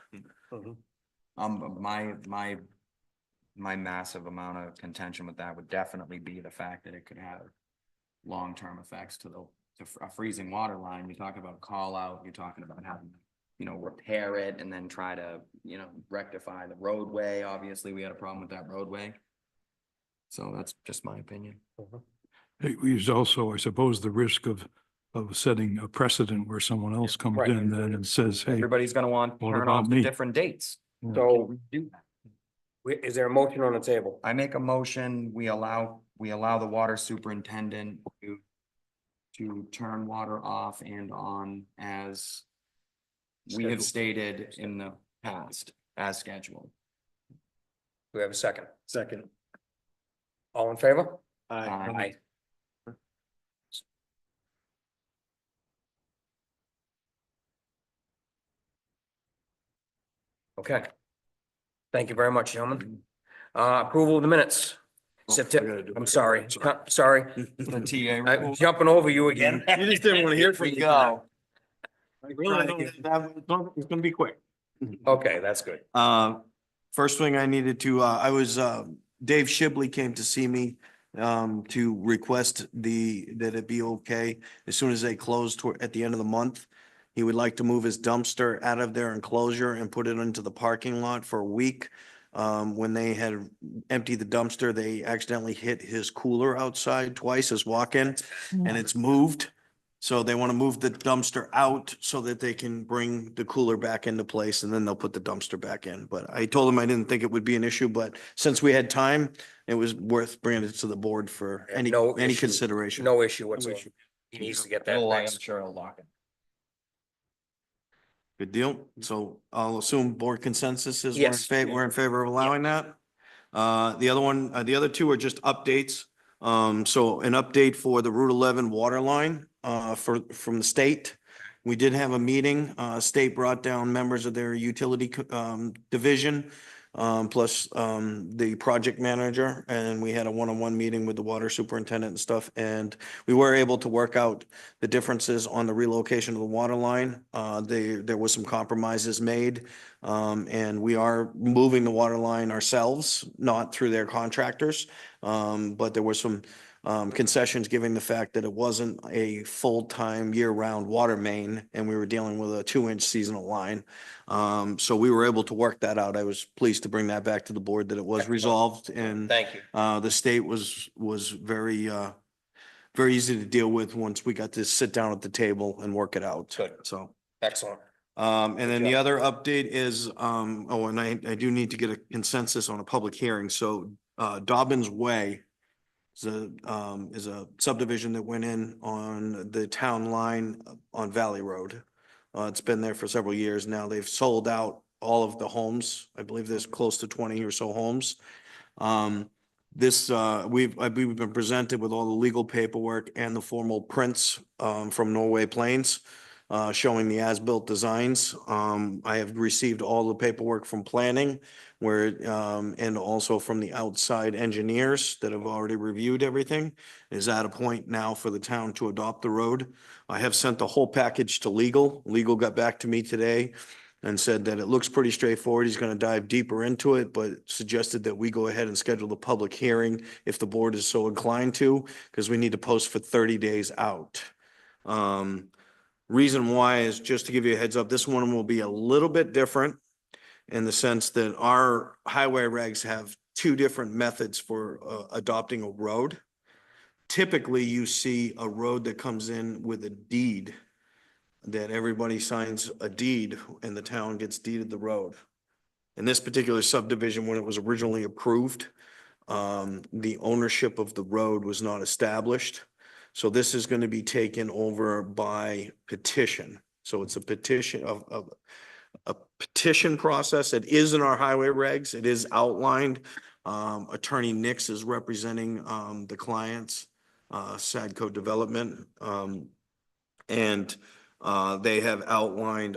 My massive amount of contention with that would definitely be the fact that it could have long-term effects to a freezing water line. You talk about call out, you're talking about having, you know, repair it and then try to, you know, rectify the roadway. Obviously, we had a problem with that roadway. So that's just my opinion. There's also, I suppose, the risk of setting a precedent where someone else comes Right. in then and says, hey, Everybody's gonna want to what turn about off to me? different dates. So Do that. is there a motion on the table? I make a motion, we allow the water superintendent to turn water off and on as we have stated in the past, as scheduled. Do we have a second? Second. All in favor? Aye. Okay. Thank you very much, gentlemen. Approval of the minutes. Oh, I September, gotta do I'm it. sorry, sorry, The TA. I'm jumping over you again. You just didn't want to hear from Here we me. go. It's gonna be quick. Okay, that's good. First thing I needed to, Dave Shibley came to see me to request that it be okay as soon as they close at the end of the month. He would like to move his dumpster out of their enclosure and put it into the parking lot for a week. When they had emptied the dumpster, they accidentally hit his cooler outside twice as walk-in and it's moved. So they want to move the dumpster out so that they can bring the cooler back into place and then they'll put the dumpster back in. But I told them I didn't think it would be an issue, but since we had time, it was worth bringing it to the board for any No issue. consideration. No issue whatsoever. He needs to get that I'm next. sure it'll lock it. Good deal. So I'll assume board consensus is Yes. we're in favor of allowing that. The other two are just updates. So an update for the Route 11 water line, from the state. We did have a meeting, state brought down members of their utility, division. plus the project manager, and we had a one-on-one meeting with the water superintendent and stuff, and we were able to work out the differences on the relocation of the water line. There was some compromises made, and we are moving the water line ourselves, not through their contractors. But there were some concessions, given the fact that it wasn't a full-time year-round water main, and we were dealing with a 2-inch seasonal line. So we were able to work that out. I was pleased to bring that back to the board, that it was resolved, and Thank you. the state was very, very easy to deal with once we got to sit down at the table and work it out. Good. So. Excellent. And then the job. other update is, oh, and I do need to get a consensus on a public hearing. So, Dobbins Way is a subdivision that went in on the town line on Valley Road. It's been there for several years now. They've sold out all of the homes. I believe there's close to 20 or so homes. We've been presented with all the legal paperwork and the formal prints, from Norway Plains, showing the as-built designs. I have received all the paperwork from planning and also from the outside engineers that have already reviewed everything. Is at a point now for the town to adopt the road. I have sent the whole package to legal. Legal got back to me today and said that it looks pretty straightforward. He's gonna dive deeper into it, but suggested that we go ahead and schedule the public hearing if the board is so inclined to, because we need to post for 30 days out. Reason why is just to give you a heads up, this one will be a little bit different in the sense that our highway regs have two different methods for adopting a road. Typically, you see a road that comes in with a deed, that everybody signs a deed and the town gets deeded the road. In this particular subdivision, when it was originally approved, the ownership of the road was not established. So this is going to be taken over by petition. So it's a petition of a petition process. It is in our highway regs. It is outlined. Attorney Nix is representing the clients, Sadco Development. And they have outlined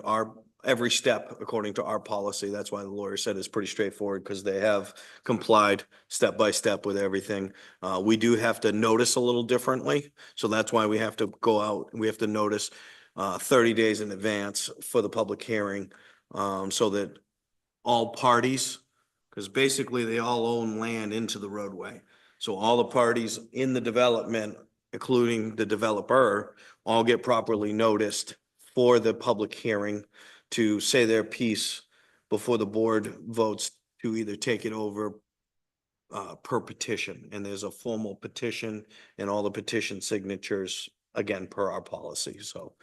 every step according to our policy. That's why the lawyer said it's pretty straightforward, because they have complied step by step with everything. We do have to notice a little differently. So that's why we have to go out, we have to notice 30 days in advance for the public hearing, so that all parties, because basically they all own land into the roadway. So all the parties in the development, including the developer, all get properly noticed for the public hearing to say their piece before the board votes to either take it over per petition. And there's a formal petition and all the petition signatures, again, per our policy. So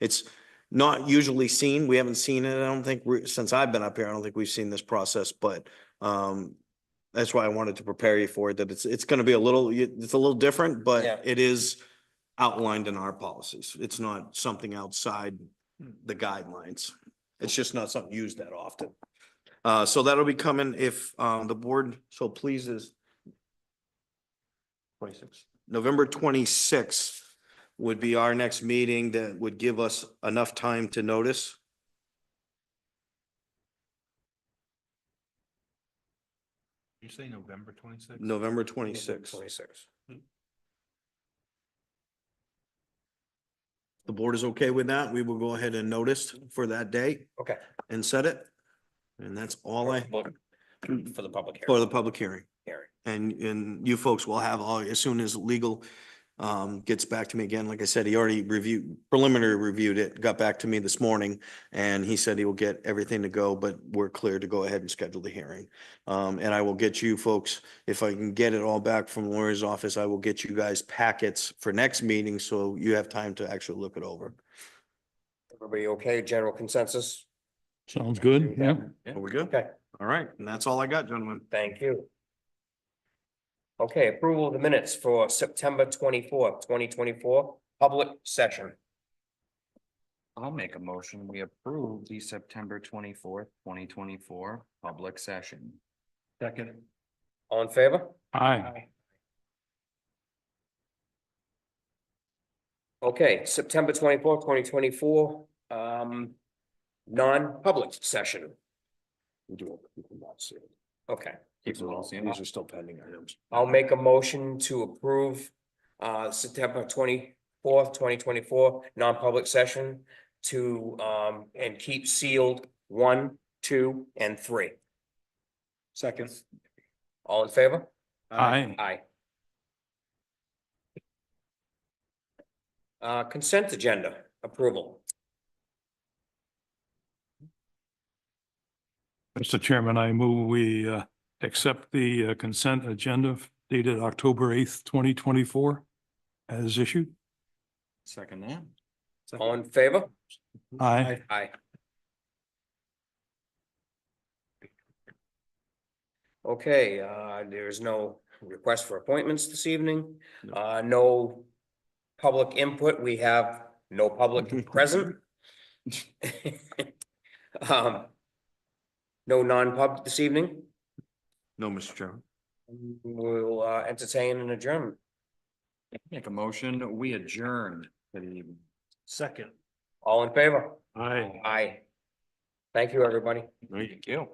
it's not usually seen. We haven't seen it, I don't think, since I've been up here. I don't think we've seen this process, but that's why I wanted to prepare you for it, that it's going to be a little different, Yeah. but it is outlined in our policies. It's not something outside the guidelines. It's just not something used that often. So that'll be coming if the board so pleases. 26. November 26th would be our next meeting that would give us enough time to notice. You say November 26th? November 26th. 26. The board is okay with that. We will go ahead and notice for that date Okay. and set it. And that's all For the public hearing. for the public hearing. Hearing. And you folks will have all, as soon as legal gets back to me again, like I said, he already preliminary reviewed it, got back to me this morning, and he said he will get everything to go, but we're clear to go ahead and schedule the hearing. And I will get you folks, if I can get it all back from the lawyer's office, I will get you guys packets for next meeting, so you have time to actually look it over. Everybody okay? General consensus? Sounds good. Yeah. Are we good? Okay, All right, and that's all I got, gentlemen. thank you. Okay, approval of the minutes for September 24th, 2024, public session. I'll make a motion. We approve the September 24th, 2024 public session. Second. All in favor? Aye. Okay, September 24th, 2024, non-public session. We do have people not see it. Okay. These are still pending items. I'll make a motion to approve September 24th, 2024 non-public session to and keep sealed 1, 2, and 3. Second. All in favor? Aye. Aye. Consent agenda approval. Mr. Chairman, I move we accept the consent agenda dated October 8th, 2024 as issued. Second that. All in favor? Aye. Aye. Okay, there is no request for appointments this evening. No public input. We have no public present. No non-pub this evening. No, Mr. Chairman. We'll entertain an adjournment. Make a motion, we adjourn. Second. All in favor? Aye. Aye. Thank you, everybody. Thank you.